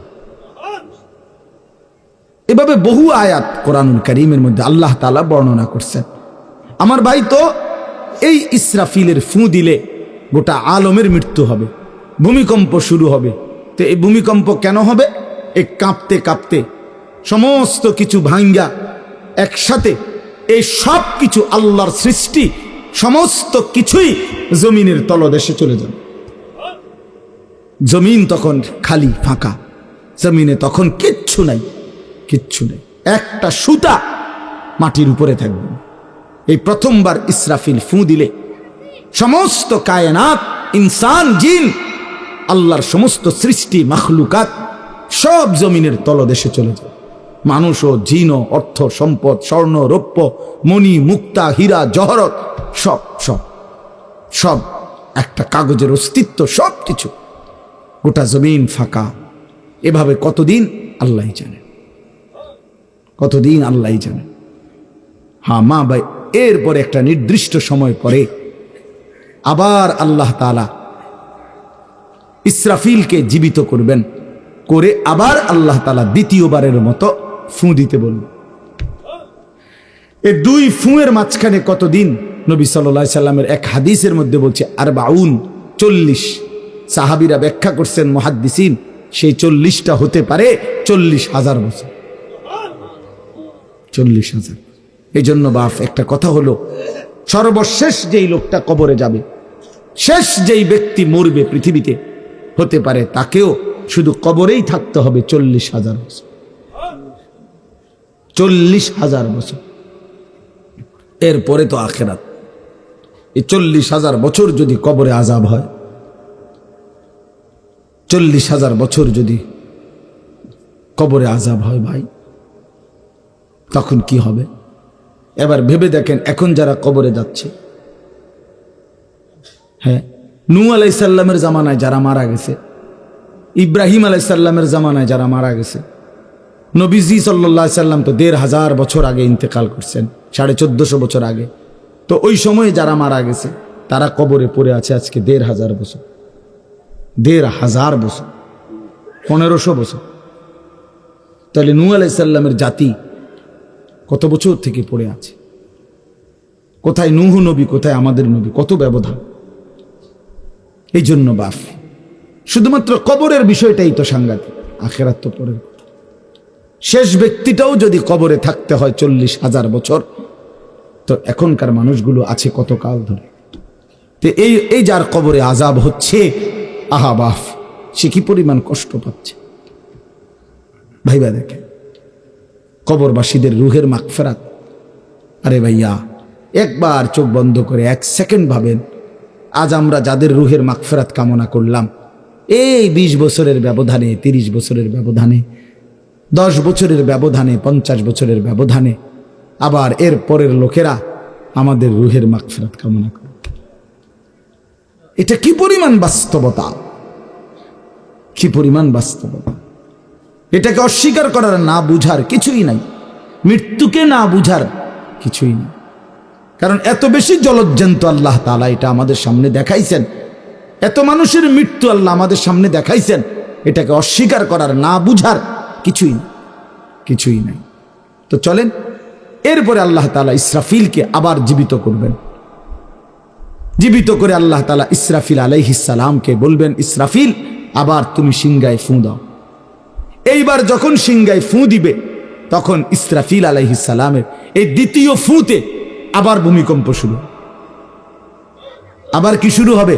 এভাবে বহু আয়াত কোরআনুল কারীমের মধ্যে আল্লাহ তাআলা বর্ণনা করছেন। আমার ভাই, তো এই ইসরাফিলের ফু দিলে গোটা আলমের মৃত্যু হবে, ভূমিকম্প শুরু হবে। তো এই ভূমিকম্প কেন হবে? এই কাঁপতে কাঁপতে সমস্ত কিছু ভাঙ্গা একসাথে, এই সব কিছু আল্লাহর সৃষ্টি, সমস্ত কিছুই জমিনের তলদেশে চলে যাবে। জমিন তখন খালি ফাঁকা, জমিনে তখন কিচ্ছু নাই, কিচ্ছু নেই, একটা সুতা মাটির উপরে থাকবে। এই প্রথমবার ইসরাফিল ফু দিলে সমস্ত কায়নাত, ইনসান, জিন, আল্লাহর সমস্ত সৃষ্টি, মাখলুকাত সব জমিনের তলদেশে চলে যায়। মানুষও, জিনও, অর্থ সম্পদ, স্বর্ণ রৌপ্য, মণি মুক্তা, হীরা জহরত, সব সব সব একটা কাগজের অস্তিত্ব, সব কিছু, গোটা জমিন ফাঁকা। এভাবে কতদিন আল্লাহই জানে, কতদিন আল্লাহই জানে। হ্যাঁ মা ভাই, এরপরে একটা নির্দিষ্ট সময় পরে আবার আল্লাহ তাআলা ইসরাফিলকে জীবিত করবেন, করে আবার আল্লাহ তাআলা দ্বিতীয়বারের মতো ফু দিতে বলবেন। এই দুই ফুঁয়ের মাঝখানে কতদিন? নবী সাল্লাল্লাহু আলাইহি সাল্লামের এক হাদিসের মধ্যে বলছে 40। সাহাবীরা ব্যাখ্যা করছেন, মুহাদ্দিসিন, সেই 40টা হতে পারে 40,000 বছর। 40,000। এই জন্য বাপ একটা কথা হলো, সর্বশেষ যেই লোকটা কবরে যাবে, শেষ যেই ব্যক্তি মরবে পৃথিবীতে, হতে পারে তাকেও শুধু কবরেই থাকতে হবে 40,000 বছর। 40,000 বছর, এরপরে তো আখিরাত। এই 40,000 বছর যদি কবরে আযাব হয়, 40,000 বছর যদি কবরে আযাব হয় ভাই, তখন কি হবে? এবার ভেবে দেখেন, এখন যারা কবরে যাচ্ছে, হ্যাঁ, নূহ আলাইহিস সালামের জামানায় যারা মারা গেছে, ইব্রাহিম আলাইহিস সালামের জামানায় যারা মারা গেছে, নবীজি সাল্লাল্লাহু আলাইহি সাল্লাম তো 1,500 বছর আগে ইন্তেকাল করছেন, 1450 বছর আগে। তো ওই সময়ে যারা মারা গেছে তারা কবরে পড়ে আছে আজকে 1,500 বছর, 1,500 বছর, 1500 বছর। তাহলে নূহ আলাইহিস সালামের জাতি কত বছর থেকে পড়ে আছে? কোথায় নূহ নবী, কোথায় আমাদের নবী? কত ব্যবধান! এই জন্য বাপ, শুধুমাত্র কবরের বিষয়টাই তো সাংঘাতিক, আখিরাত তো পরের কথা। শেষ ব্যক্তিটাও যদি কবরে থাকতে হয় 40,000 বছর, তো এখনকার মানুষগুলো আছে কত কাল ধরে। তো এই যার কবরে আযাব হচ্ছে, আহা বাপ, সে কি পরিমাণ কষ্ট পাচ্ছে ভাইবা দেখেন। কবরবাসীদের রুহের মাগফিরাত, আরে ভাইয়া একবার চোখ বন্ধ করে 1 সেকেন্ড ভাবেন, আজ আমরা যাদের রুহের মাগফিরাত কামনা করলাম, এই 20 বছরের ব্যবধানে, 30 বছরের ব্যবধানে, 10 বছরের ব্যবধানে, 50 বছরের ব্যবধানে, আবার এর পরের লোকেরা আমাদের রুহের মাগফিরাত কামনা করে। এটা কি পরিমাণ বাস্তবতা, কি পরিমাণ বাস্তবতা! এটাকে অস্বীকার করার, না বুঝার কিছুই নাই, মৃত্যুকে না বুঝার কিছুই নেই। কারণ এত বেশি জলজ্জান্ত আল্লাহ তাআলা এটা আমাদের সামনে দেখাইছেন, এত মানুষের মৃত্যু আল্লাহ আমাদের সামনে দেখাইছেন, এটাকে অস্বীকার করার, না বুঝার কিছুই নেই, কিছুই নাই। তো চলেন, এরপরে আল্লাহ তাআলা ইসরাফিলকে আবার জীবিত করবেন। জীবিত করে আল্লাহ তাআলা ইসরাফিল আলাইহিস সালামকে বলবেন, ইসরাফিল আবার তুমি সিংহায় ফু দাও। এইবার যখন সিংহায় ফু দিবে, তখন ইসরাফিল আলাইহিস সালামের এই দ্বিতীয় ফুতে আবার ভূমিকম্প শুরু। আবার কি শুরু হবে?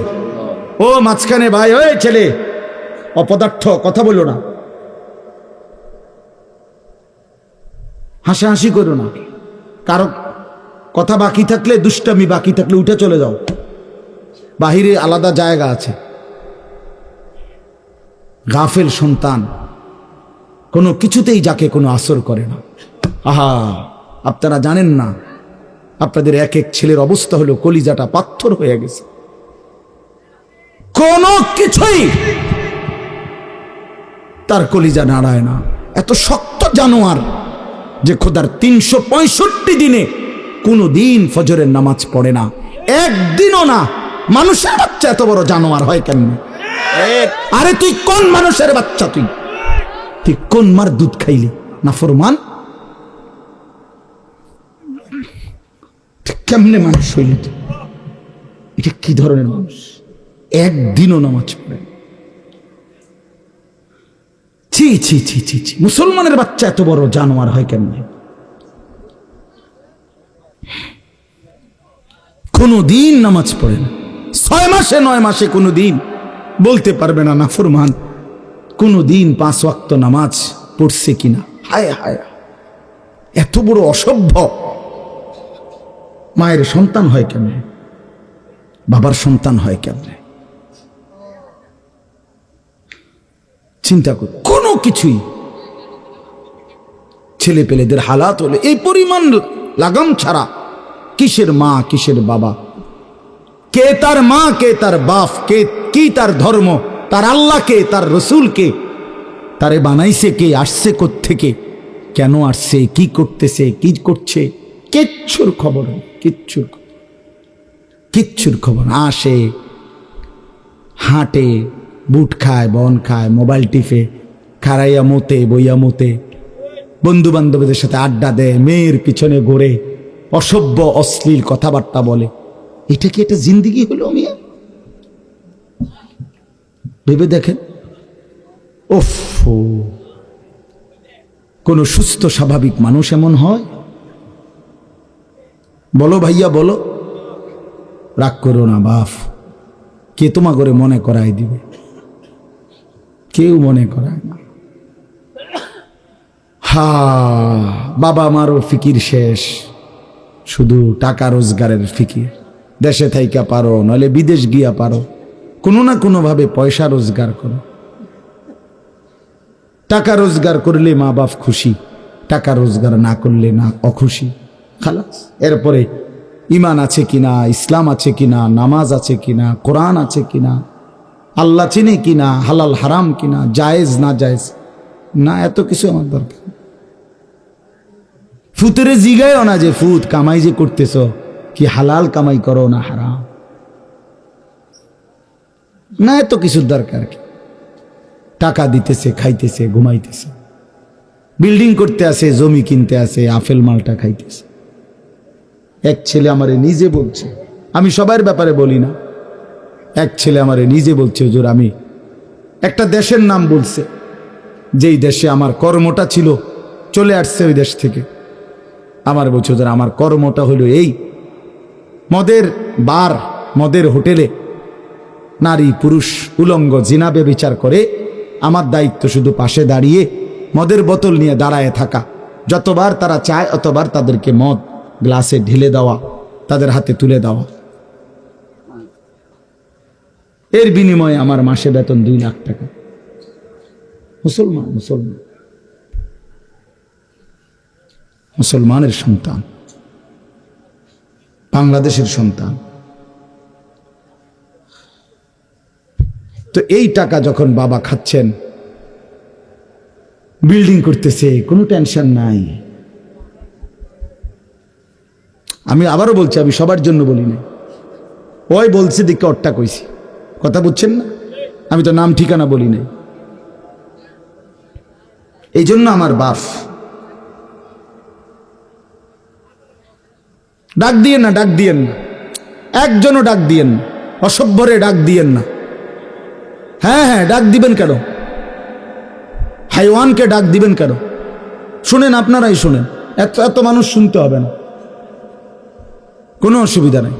ও মাঝখানে ভাই, ওই ছেলে অপদার্থ, কথা বলো না, হাসাহাসি করো না, কারো কথা বাকি থাকলে, দুষ্টামি বাকি থাকলে উঠে চলে যাও, বাহিরে আলাদা জায়গা আছে। গাফেল সন্তান কোনো কিছুতেই যাকে কোনো আসর করে না। আহা, আপনারা জানেন না, আপনাদের এক এক ছেলের অবস্থা হলো কলিজাটা পাথর হয়ে গেছে, কোনো কিছুই তার কলিজা নাড়ায় না। এত শক্ত জানোয়ার যে খোদার 365 দিনে কোনো দিন ফজরের নামাজ পড়ে না, একদিনও না। মানুষের বাচ্চা এত বড় জানোয়ার হয় কেন? আরে তুই কোন মানুষের বাচ্চা? তুই কোন মার দুধ খাইলি? নাফরমান, কেমনে মানুষ হইলি? এটা কি ধরনের মানুষ? একদিনও নামাজ পড়ে। ছি ছি ছি ছি ছি, মুসলমানের বাচ্চা এত বড় জানোয়ার হয় কেমনে? কোনো দিন নামাজ পড়ে না, 6 মাসে 9 মাসে কোনো দিন বলতে পারবে না নাফরমান কোনো দিন 5 ওয়াক্ত নামাজ পড়ছে কিনা। হায় হায়, এত বড় অসভ্য! মায়ের সন্তান হয় কেমনে? বাবার সন্তান হয় কেমনে? চিন্তা কর, কোনো কিছুই। ছেলে পেলেদের হালাত হলে এই পরিমাণ লাগাম ছাড়া কিসের মা কিসের বাবা, কে তার মা, কে তার বাপ, কে কি তার ধর্ম, তার আল্লাহ কে, তার রসুল কে, তারে বানাইছে কে, আসছে কোত্থেকে, কেন আসছে, কি করতেছে, কি করছে, কিচ্ছুর খবর নেই, কিচ্ছুর খবর। আসে, হাঁটে, বুট খায়, বন খায়, মোবাইল টিপে, খাড়াইয়া মতে, বইয়া মতে, বন্ধু বান্ধবদের সাথে আড্ডা দেয়, মেয়ের পিছনে ঘোরে, অসভ্য অশ্লীল কথাবার্তা বলে। এটা কি একটা জিন্দিগি হলো মিয়া? ভেবে দেখেন। ওফ, কোন সুস্থ স্বাভাবিক মানুষ এমন হয়? বলো ভাইয়া, বলো। রাগ করো না বাপ, কে তোমা করে মনে করাই দিবে? কেউ মনে করায় না। হা, বাবা আমারও ফিকির শেষ, শুধু টাকা রোজগারের ফিকির। দেশে থাইকা পারো, নইলে বিদেশ গিয়া পারো, কোনো না কোনো ভাবে পয়সা রোজগার করো। টাকা রোজগার করলে মা বাপ খুশি, টাকা রোজগার না করলে না অখুশি, খালাস। এরপরে ইমান আছে কিনা, ইসলাম আছে কিনা, নামাজ আছে কিনা, কোরআন আছে কিনা, আল্লাহ চিনে কিনা, হালাল হারাম কিনা, জায়েজ না জায়েজ না, এত কিছু আমার দরকার। ফুতেরে জিগায়ও না যে ফুত কামাই যে করতেছ, কি হালাল কামাই করো না হারাম, না এত কিছুর দরকার কি? টাকা দিতেছে, খাইতেছে, ঘুমাইতেছে, বিল্ডিং করতে আসে, জমি কিনতে আসে, আফেল মালটা খাইতেছে। এক ছেলে আমারে নিজে বলছে, আমি সবার ব্যাপারে বলি না, এক ছেলে আমারে নিজে বলছে, হুজুর আমি একটা দেশের নাম বলছে, যেই দেশে আমার কর্মটা ছিল, চলে আসছে ওই দেশ থেকে। আমার বলছে, হুজুর আমার কর্মটা হলো এই, মদের বার, মদের হোটেলে নারী পুরুষ উলঙ্গ জিনা ব্যভিচার করে, আমার দায়িত্ব শুধু পাশে দাঁড়িয়ে মদের বোতল নিয়ে দাঁড়ায় থাকা, যতবার তারা চায় অতবার তাদেরকে মদ গ্লাসে ঢেলে দেওয়া, তাদের হাতে তুলে দেওয়া। এর বিনিময়ে আমার মাসে বেতন 2 লাখ টাকা। মুসলমান, মুসলমান, মুসলমানের সন্তান, বাংলাদেশের সন্তান। তো এই টাকা যখন বাবা খাচ্ছেন, বিল্ডিং করতেছে, কোনো টেনশন নাই। আমি আবারও বলছি, আমি সবার জন্য বলি না, ওই বলছে দিকে অট্টা কইছি, কথা বুঝছেন না? আমি তো নাম ঠিকানা বলি নাই। এই জন্য আমার বাপ, ডাক দিয়েন না, ডাক দিয়েন না, একজনও ডাক দিয়েন না, অসভ্যরে ডাক দিয়েন না। হ্যাঁ হ্যাঁ, ডাক দিবেন কেন? হাইওয়ানকে ডাক দিবেন কেন? শুনেন, আপনারাই শুনেন, এত এত মানুষ শুনতে হবে না, কোনো অসুবিধা নাই,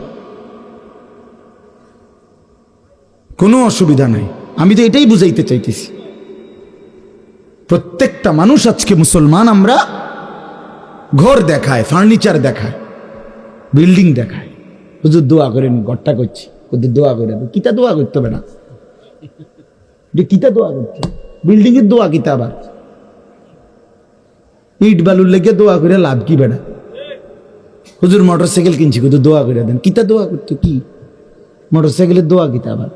কোনো অসুবিধা নাই। আমি তো এটাই বুঝাইতে চাইতেছি, প্রত্যেকটা মানুষ আজকে মুসলমান। আমরা ঘর দেখায়, ফার্নিচার দেখায়, বিল্ডিং দেখায়, হুজুর দোয়া করেন, ঘরটা করছি, হুজুর দোয়া করে, কিতা দোয়া করতে হবে না, যে কিতা দোয়া করতে, বিল্ডিং এর দোয়া কিতা, আবার ইট বালুর লেগে দোয়া করে লাভ কি বেড়া? হুজুর মোটরসাইকেল কিনছি, হুজুর দোয়া করে দেন, কিতা দোয়া করতে, কি মোটরসাইকেলের দোয়া কিতা? আবার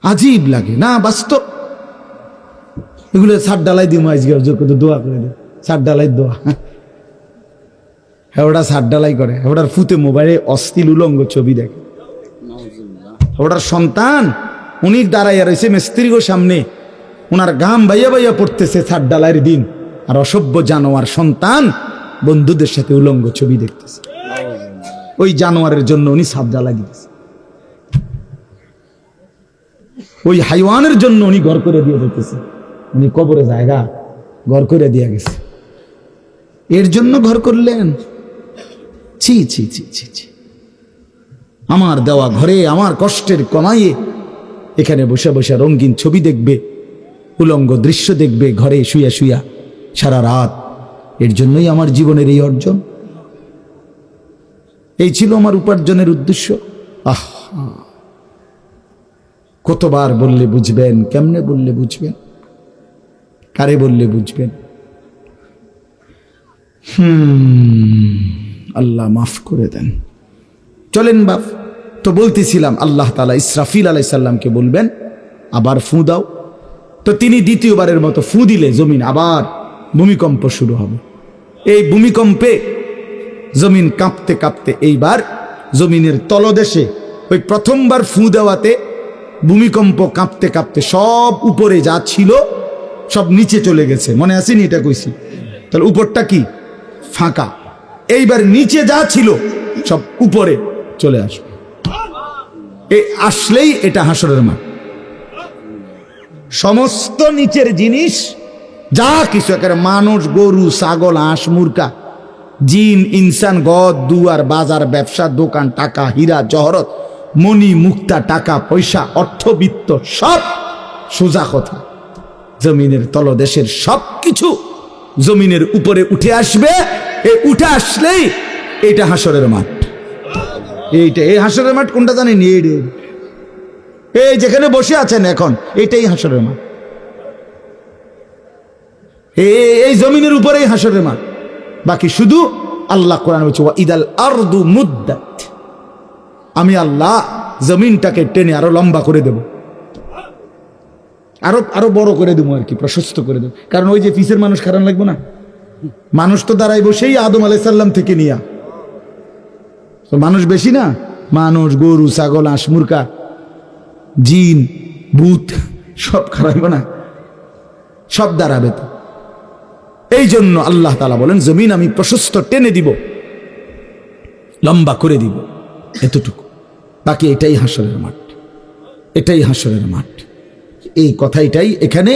আজীব লাগে না? বাস্তব এগুলো ছাদ ডালাই দিই, আজকে হুজুর কত দোয়া করে দেন, ছাদ ডালাই দোয়া। হ্যাঁ, ওটা ছাদ ডালাই করে, ওটার ফুতে মোবাইলে অশ্লীল উলঙ্গ ছবি দেখে, ওটার সন্তান উনি দাঁড়াইয়া রয়েছে মিস্ত্রিগো সামনে, ওনার গাম বাইয়া বাইয়া পড়তেছে ছাদ ডালাইয়ের দিন, আর অসভ্য জানোয়ার সন্তান বন্ধুদের সাথে উলঙ্গ ছবি দেখতেছে। ওই জানোয়ারের জন্য উনি ছাদ ডালাই দিতেছে, ওই হাইওয়ানের জন্য উনি ঘর করে দিয়ে দিতেছে, উনি কবরে জায়গা ঘর করে দিয়ে গেছে, এর জন্য ঘর করলেন? ছি ছি ছি ছি ছি। আমার দেওয়া ঘরে আমার কষ্টের কমাইয়ে এখানে বসে বসে রঙিন ছবি দেখবে, উলঙ্গ দৃশ্য দেখবে ঘরে শুয়া শুয়া সারা রাত। এর জন্যই আমার জীবনের এই অর্জন, এই ছিল আমার উপার্জনের উদ্দেশ্য। আহ, কতবার বললে বুঝবেন, কেমনে বললে বুঝবেন, কারে বললে বুঝবেন? আল্লাহ মাফ করে দেন। চলেন বাপ। তো বলতেছিলাম আল্লাহ তাআলা ইসরাফিল আলাইহিস সালামকে বলবেন আবার ফু দাও। তো তিনি দ্বিতীয়বারের মতো ফু দিলে জমিন আবার ভূমিকম্প শুরু হবে। এই ভূমিকম্পে জমিন কাঁপতে কাঁপতে এইবার জমিনের তলদেশে ওই প্রথমবার ফু দেওয়াতে ভূমিকম্প কাঁপতে কাঁপতে সব উপরে যা ছিল সব নিচে চলে গেছে। মনে আসেনি এটা কইছি? তাহলে উপরটা কি? ফাঁকা। এইবার নিচে যা ছিল সব উপরে চলে আসবে। এই আসলেই এটা হাসরের মাঠ। সমস্ত নিচের জিনিস যা কিছু, একেবারে মানুষ, গরু, ছাগল, হাঁস, মুরগা, জিন, ইনসান, গদ, দুয়ার, বাজার, ব্যবসা, দোকান, টাকা, হীরা, জহরত, মণি, মুক্তা, টাকা পয়সা, অর্থবিত্ত, সব সোজা কথা জমিনের তলদেশের সব কিছু জমিনের উপরে উঠে আসবে। এই উঠে আসলেই এটা হাসরের মাঠ। এইটা, এই হাসরের মাঠ কোনটা জানেন? এই যেখানে বসে আছেন এখন, এটাই হাসরের মাঠ। এই জমিনের উপরেই হাসরের মাঠ। বাকি শুধু আল্লাহ কোরআন বলছে ওয়া ইদাল আরদু মুদ্দাত, আমি আল্লাহ জমিনটাকে টেনে আরো লম্বা করে দেব, আরো বড় করে দেবো আর কি, প্রশস্ত করে দেবো। কারণ ওই যে পিসের মানুষ খারাপ লাগবে না? মানুষ তো দাঁড়াইবো সেই আদম আলাইহিস সালাম থেকে নিয়া। তো মানুষ বেশি না? মানুষ, গরু, ছাগল, হাঁস, মুরগা, জিন, ভূত সব খারাপ না? সব দাঁড়াবে তো। এই জন্য আল্লাহ তাআলা বলেন জমিন আমি প্রশস্ত টেনে দিব, লম্বা করে দিব, এতটুকু। বাকি এটাই হাসরের মাঠ, এটাই হাসরের মাঠ। এই কথাটাই এখানে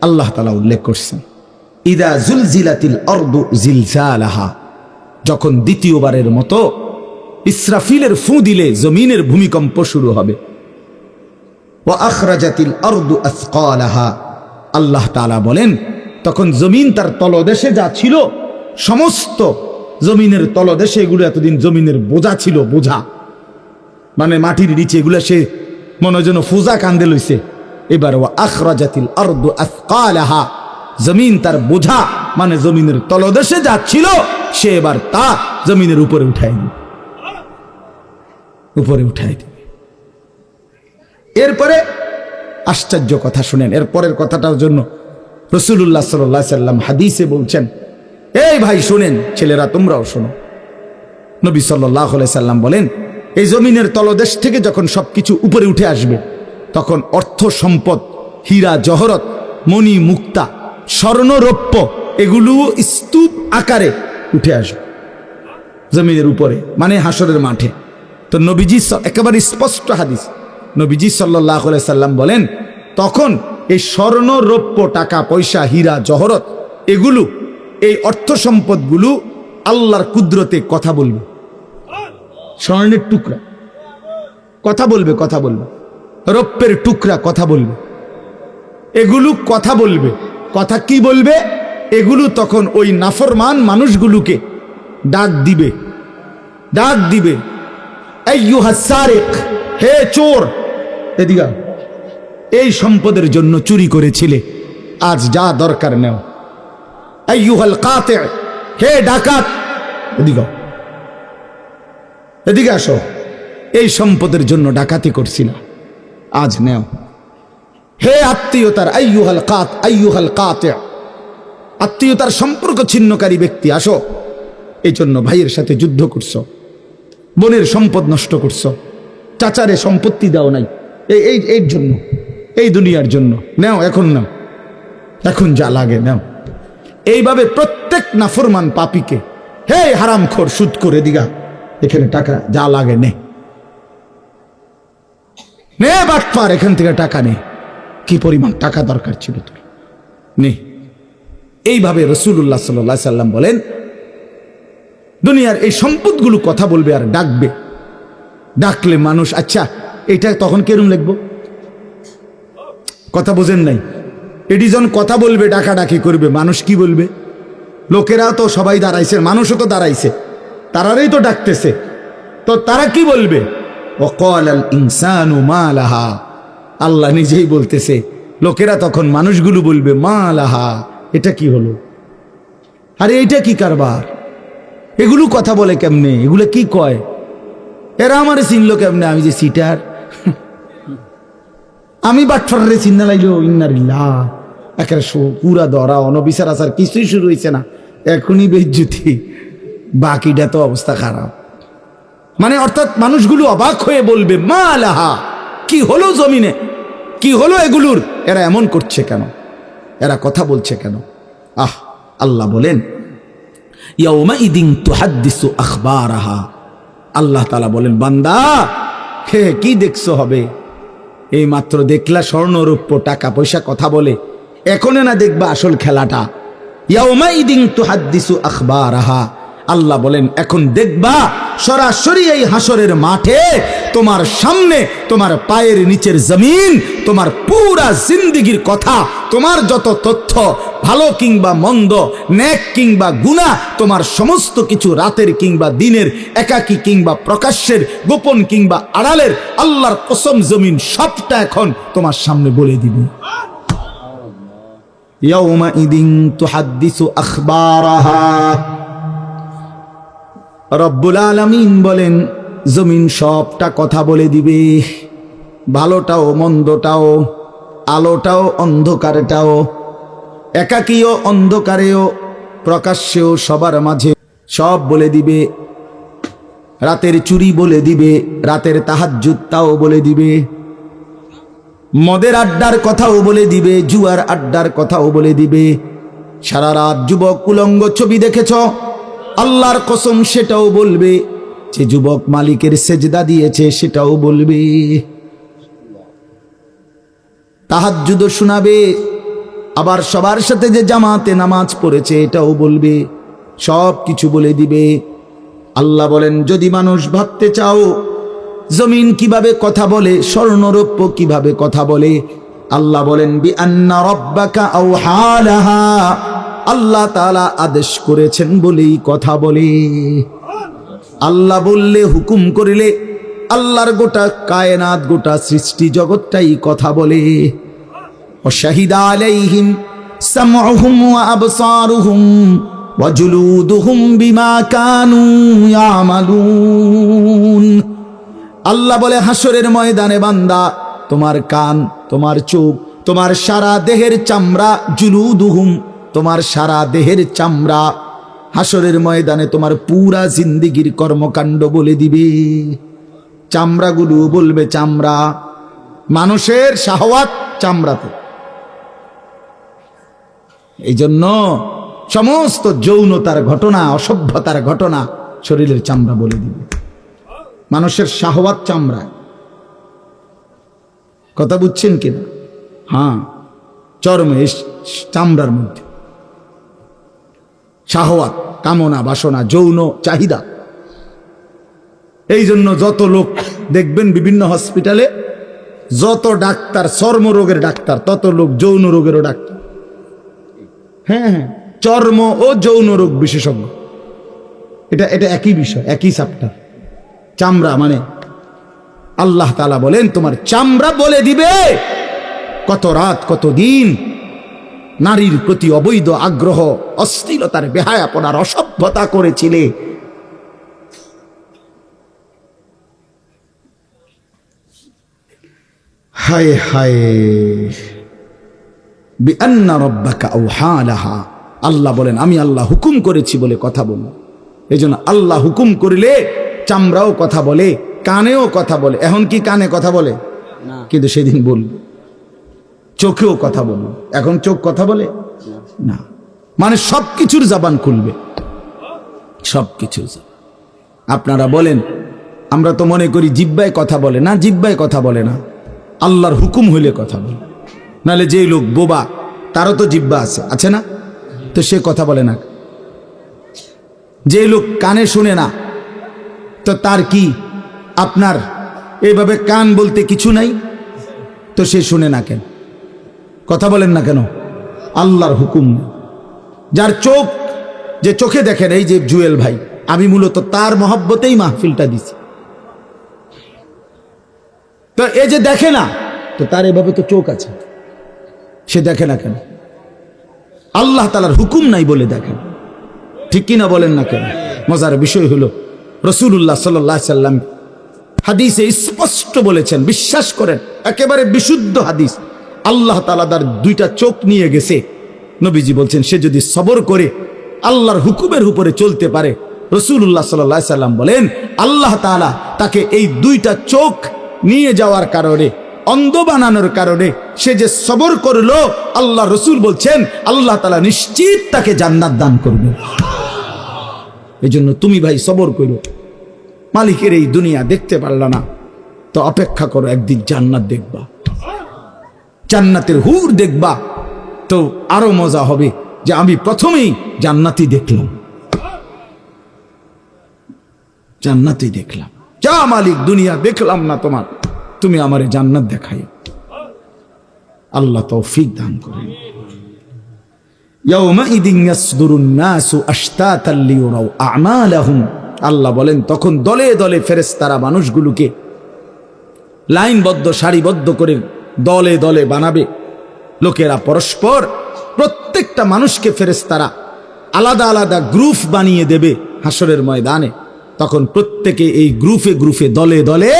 আল্লাহ তাআলা উল্লেখ করছেন। ইদা জুলজিলাতিল আরদু জিলজালাহা, যখন দ্বিতীয়বারের মতো ইসরাফিলের ফু দিলে জমিনের ভূমিকম্প শুরু হবে। ওয়া আখরাজাতিল আরদু আসকালাহা, আল্লাহ তাআলা বলেন তখন জমিন তার তলদেশে যা ছিল সমস্ত জমিনের তলদেশে, এগুলো এতদিন জমিনের বোঝা ছিল, বোঝা মানে মাটির নিচে, এগুলো সে মনে যেন ফুজা কান্দে লইছে। এবার ওয়া আখরাজাতিল আরদু আসকালাহা, জমিন তার বোঝা মানে জমিনের তলদেশে যা ছিল সে এবার তা জমিনের উপরে উঠাই দিবে, উপরে উঠাই দিবে। এরপরে আশ্চর্য কথা শুনেন, এরপরের কথাটার জন্য রাসূলুল্লাহ সাল্লাল্লাহু আলাইহি সাল্লাম হাদিসে বলছেন, এই ভাই শুনেন, ছেলেরা তোমরাও শোনো। নবী সাল্লাল্লাহু আলাইহি সাল্লাম বলেন এই জমিনের তলদেশ থেকে যখন সবকিছু উপরে উঠে আসবে তখন অর্থ সম্পদ, হীরা জহরত, মণি মুক্তা, স্বর্ণ রৌপ্য এগুলো স্তূপ আকারে উঠে আসবে জমিনের উপরে, মানে হাসরের মাঠে। তো নবীজি একেবারে স্পষ্ট হাদিস, নবীজি সাল্লাল্লাহু আলাইহি সাল্লাম বলেন তখন এই স্বর্ণ রৌপ্য, টাকা পয়সা, হীরা জহরত এগুলো, এই অর্থ সম্পদগুলো আল্লাহর কুদরতে কথা বলবে। স্বর্ণের টুকরা কথা বলবে, কথা বলবে, রৌপ্যের টুকরা কথা বলবে, এগুলো কথা বলবে। কথা কি বলবে? এগুলো তখন ওই নাফরমান মানুষগুলোকে ডাক দিবে, ডাক দিবে, আইয়ুহাস সারিক, হে চোর, এদিকে এই সম্পদের জন্য চুরি করেছিলে, আজ যা দরকার নেও। আইয়ুহাল কাতি, হে ডাকাত, এদিকে এদিকে আসো, এই সম্পদের জন্য ডাকাতি করছিলা, আজ নেও। হে আত্মীয়তার, আইয়ুহাল কাতি, আত্মীয়তার সম্পর্ক ছিন্নকারী ব্যক্তি, আসো। এই জন্য ভাইয়ের সাথে যুদ্ধ করছো, বোনের সম্পদ নষ্ট করছো, চাচারে সম্পত্তি দাও নাই, এই জন্য, এই দুনিয়ার জন্য নেও, এখন নাও, এখন যা লাগে নাও। এইভাবে প্রত্যেক নাফরমান পাপীকে, হে হারামখোর, সুদ করে দিগা, এখানে টাকা যা লাগে নে, নে বাটপার, এখান থেকে টাকা নে, কি পরিমাণ টাকা দরকার ছিল তোর, নে। এইভাবে রাসূলুল্লাহ সাল্লাল্লাহু আলাইহি সাল্লাম বলেন দুনিয়ার এই সম্পদগুলো কথা বলবে আর ডাকবে। ডাকলে মানুষ, আচ্ছা এটা তখন কেরম লিখবো? কথা বোঝেন নাই? এটি যখন কথা বলবে, ডাকাডাকি করবে, মানুষ কি বলবে? লোকেরাও তো সবাই দাঁড়াইছে, মানুষও তো দাঁড়াইছে, তারারই তো ডাকতেছে, তো তারা কি বলবে? ওয়াকালাল ইনসানু মা লাহা, আল্লাহ নিজেই বলতেছে, লোকেরা তখন মানুষগুলো বলবে মা লাহা, এটা কি হলো? আরে এটা কি কারবার? এগুলো কথা বলে কেমনে? এগুলো কি কয়? এরা আমারে চিনলো কেমনে? আমি যে সিটার, আমি বাটফারে চিন্না লাইলো ইন্নারিল্লাহ। একেবারে পুরা ধরা অনবিচার আচার কিছুই শুরু হয়েছে না, এখনই বেজ্জুতি, বাকিটা তো অবস্থা খারাপ। মানে অর্থাৎ মানুষগুলো অবাক হয়ে বলবে মা আলাহা, কি হলো জমিনে, কি হলো এগুলোর, এরা এমন করছে কেন, এরা কথা বলছে কেন? আল্লাহ বলেন ইয়াউমাইদিন তুহাদ্দিসু আখবারাহা। আল্লাহ তাআলা বলেন বান্দা হে কি দেখছো হবে, এই মাত্র দেখলা স্বর্ণ রৌপ্য টাকা পয়সা কথা বলে, এখন না দেখবা আসল খেলাটা। ইয়াউমাইদিন তুহাদ্দিসু আখবারাহা, আল্লাহ বলেন এখন দেখবা সরাসরি এই হাসরের মাঠে তোমার সামনে তোমার পায়ের নিচের জমিন, তোমার পুরা জিন্দেগির কথা, তোমার যত তথ্য ভালো কিংবা মন্দ, নেক কিংবা গুনাহ, তোমার সমস্ত কিছু রাতের কিংবা দিনের, একাকী কিংবা প্রকাশ্যের, গোপন কিংবা আড়ালের, আল্লাহর কসম জমিন সবটা এখন তোমার সামনে বলে দিব। ইয়াউমাইদিন তুহাদ্দিসু আখবারাহা। রব্বুল আলামিন বলেন জমিন সবটা কথা বলে দিবে, ভালোটাও মন্দটাও, আলোটাও অন্ধকারটাও, একাকীয় অন্ধকারেও প্রকাশ্যেও সবার মাঝে সব বলে দিবে। রাতের চুরি বলে দিবে, রাতের তাহাজ্জুদটাও বলে দিবে, মদের আড্ডার কথাও বলে দিবে, জুয়ার আড্ডার কথাও বলে দিবে। সারা রাত যুবক উলঙ্গ ছবি দেখেছ, আল্লাহর কসম সেটাও বলবে। যে যুবক মালিকের সেজদা দিয়েছে সেটাও বলবে। তাহাজ্জুদ শোনাবে, আবার সবার সাথে যে জামাতে নামাজ পড়েছে এটাও বলবে, সব কিছু বলে দিবে। আল্লাহ বলেন যদি মানুষ ভাবতে চাও জমিন কিভাবে কথা বলে, স্বর্ণরৌপ্য কিভাবে কথা বলে, আল্লাহ বলেন বিআন্না রাব্বাকা আওহা লাহা, আল্লাহ তাআলা আদেশ করেছেন বলেই কথা বলে। আল্লাহ বললে, হুকুম করিলে আল্লাহর গোটা কায়নাত, গোটা সৃষ্টি জগৎটাই কথা বলে। ওয়াশাহিদা আলাইহিম সামউহুম ওয়া আবসারুহুম ওয়া জুলুদুহুম বিমা কানু ইয়ামালুন। আল্লাহ বলে হাসরের ময়দানে বান্দা তোমার কান, তোমার চোখ, তোমার সারা দেহের চামড়া, জুলুদুহুম তোমার সারা দেহের চামড়া, হাসরের ময়দানে তোমার পুরা জিন্দেগির কর্মকাণ্ড বলে দিবে। চামড়াগুলো বলবে চামড়া, মানুষের শাহওয়াত চামড়াতে। এই জন্য সমস্ত যৌনতার ঘটনা, অসভ্যতার ঘটনা শরীরের চামড়া বলে দিবে। মানুষের শাহওয়াত চামড়া, কথা বুঝছেন কিনা? হ্যাঁ, চর্মে, চামড়ার মধ্যে শাহওয়াত, কামনা বাসনা, যৌন চাহিদা। এই জন্য যত লোক দেখবেন বিভিন্ন হসপিটালে, যত ডাক্তার চর্মরোগের ডাক্তার, তত লোক যৌন রোগেরও ডাক্তার। হ্যাঁ হ্যাঁ, চর্ম ও যৌন রোগ বিশেষজ্ঞ, এটা এটা একই বিষয়, একই চ্যাপ্টার। চামড়া মানে আল্লাহ তাআলা বলেন তোমার চামড়া বলে দিবে কত রাত কত দিন নারীর প্রতি অবৈধ আগ্রহ, অশ্লীলতার, বেহায়াপনার, অসভ্যতা করেছিলে। হায় হায়, বিআন্না রাব্বাকা আওহা লাহা। আল্লাহ বলেন আমি আল্লাহ হুকুম করেছি বলে কথা বলল। এই জন্য আল্লাহ হুকুম করিলে চামড়াও কথা বলে, কানেও কথা বলে। এখন কি কানে কথা বলে? কিন্তু সেদিন বলবে। চোখেও কথা বলবে, এখন চোখ কথা বলে না। মানে সব কিছুর জবান খুলবে, সব কিছুর। আপনারা বলেন আমরা তো মনে করি জিহ্বায় কথা বলে না, জিহ্বায় কথা বলে না, আল্লাহর হুকুম হইলে কথা বলে। নাহলে যে লোক বোবা তারও তো জিহ্বা আছে, আছে না? তো সে কথা বলে না। যে লোক কানে শুনে না, তো তার কি আপনার এইভাবে কান বলতে কিছু নাই? তো সে শুনে না কেন, কথা বলেন না কেন? আল্লাহর হুকুম। যার চোখ, যে চোখে দেখেন, এই যে জুয়েল ভাই, আমি মূলত তার মহব্বতেই মাহফিলটা দিছি। তো এই যে দেখে না, তো তার এভাবে তো চোখ আছে, সে দেখে না কেন? আল্লাহ তাআলার হুকুম নাই বলে দেখেন, ঠিক কিনা বলেন না কেন? মজার বিষয় হলো রাসূলুল্লাহ সাল্লাল্লাহু আলাইহি সাল্লাম হাদিসে স্পষ্ট বলেছেন, বিশ্বাস করেন, একেবারে বিশুদ্ধ হাদিস। আল্লাহ তাআলা তার দুইটা চোখ নিয়ে গেছে। নবীজি বলছেন, সে যদি সবর করে আল্লাহর হুকুমের উপরে চলতে পারে, রাসূলুল্লাহ সাল্লাল্লাহু আলাইহি সাল্লাম বলেন, আল্লাহ তাআলা তাকে এই দুইটা চোখ নিয়ে যাওয়ার কারণে, অন্ধ বানানোর কারণে সে যে সবর করলো, আল্লাহ রসুল বলছেন আল্লাহ তাআলা নিশ্চিত তাকে জান্নাত দান করবে। এই জন্য তুমি ভাই সবর করো। মালিকের এই দুনিয়া দেখতে পারলা না তো অপেক্ষা করো, একদিন জান্নাত দেখবা, জান্নাতের হুর দেখবা, তো আরো মজা হবে যে আমি প্রথমেই জান্নাতই দেখলাম, জান্নাতই দেখলাম। যা মালিক, দুনিয়া দেখলাম না তোমার, তুমি আমারে জান্নাত দেখাই। আল্লাহ তৌফিক দান করেন। ইয়াউমাইদিন ইয়াসদুরুন নাসু আশতাতাল লিয়ুরাউ আমালাহুম, আল্লাহ বলেন তখন দলে দলে ফেরেশতারা মানুষগুলোকে লাইনবদ্ধ সারিবদ্ধ করে দলে দলে বানাবে। লোকেরা পরস্পর, প্রত্যেকটা মানুষকে ফেরেশতারা আলাদা আলাদা গ্রুপ বানিয়ে দেবে হাসরের ময়দানে। তখন প্রত্যেকে এই গ্রুপে গ্রুপে দলে দলে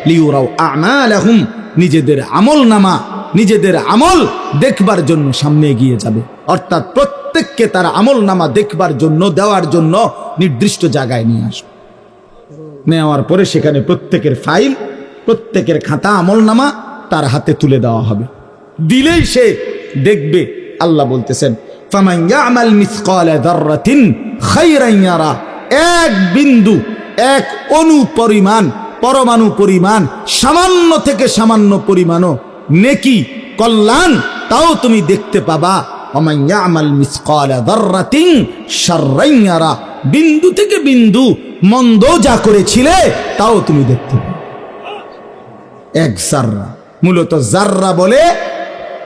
লিয়ুরাউ আমালাহুম, নিজেদের আমল নামা, নিজেদের আমল দেখবার জন্য সামনে এগিয়ে যাবে। অর্থাৎ প্রত্যেককে তার আমল নামা দেখবার জন্য, দেওয়ার জন্য নির্দিষ্ট জায়গায় নিয়ে আসবে। নেওয়ার পরে সেখানে প্রত্যেকের ফাইল, প্রত্যেকের খাতা আমল নামা তার হাতে তুলে দেওয়া হবে। দিলেই সে দেখবে। আল্লাহ বলতেছেন, ফামান ইয়ামাল মিসকালা যাররাতিন খায়রান ইয়ারা, এক বিন্দু, এক অণু পরিমাণ, পরমাণু পরিমাণ, সামান্য থেকে সামান্য পরিমাণও নেকি, কল্যাণ, তাও তুমি দেখতে পাবা। ওমান ইয়ামাল মিসকালা যাররাতিন শাররান ইয়ারা, বিন্দু থেকে বিন্দু মন্দ যা করেছিলে তাও তুমি দেখতে পাবে। এক জাররা, মূলত জাররা বলে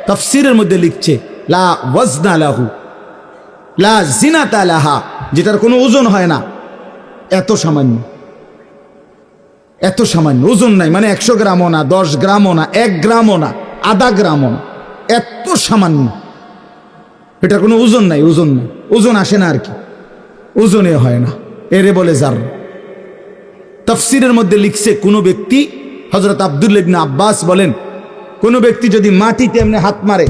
তাফসীরের মধ্যে লিখছে লা ওয়াজনা লাহু লা জিনাতা লাহা, যেটার কোনো ওজন হয় না, এত সামান্য, এত সামান্য, ওজন নাই, মানে 100 গ্রামও না, 10 গ্রামও না, 1 গ্রামও না, আধা গ্রামও না, এত সামান্য, এটা কোনো ওজন নাই, ওজন নাই, ওজন আসে না আর কি, ওজনে হয় না, এরে বলে জাররা। তাফসীরের মধ্যে লিখছে, কোনো ব্যক্তি, হযরত আব্দুল্লাহ ইবনে আব্বাস বলেন, কোনো ব্যক্তি যদি মাটিতে এমনি হাত মারে,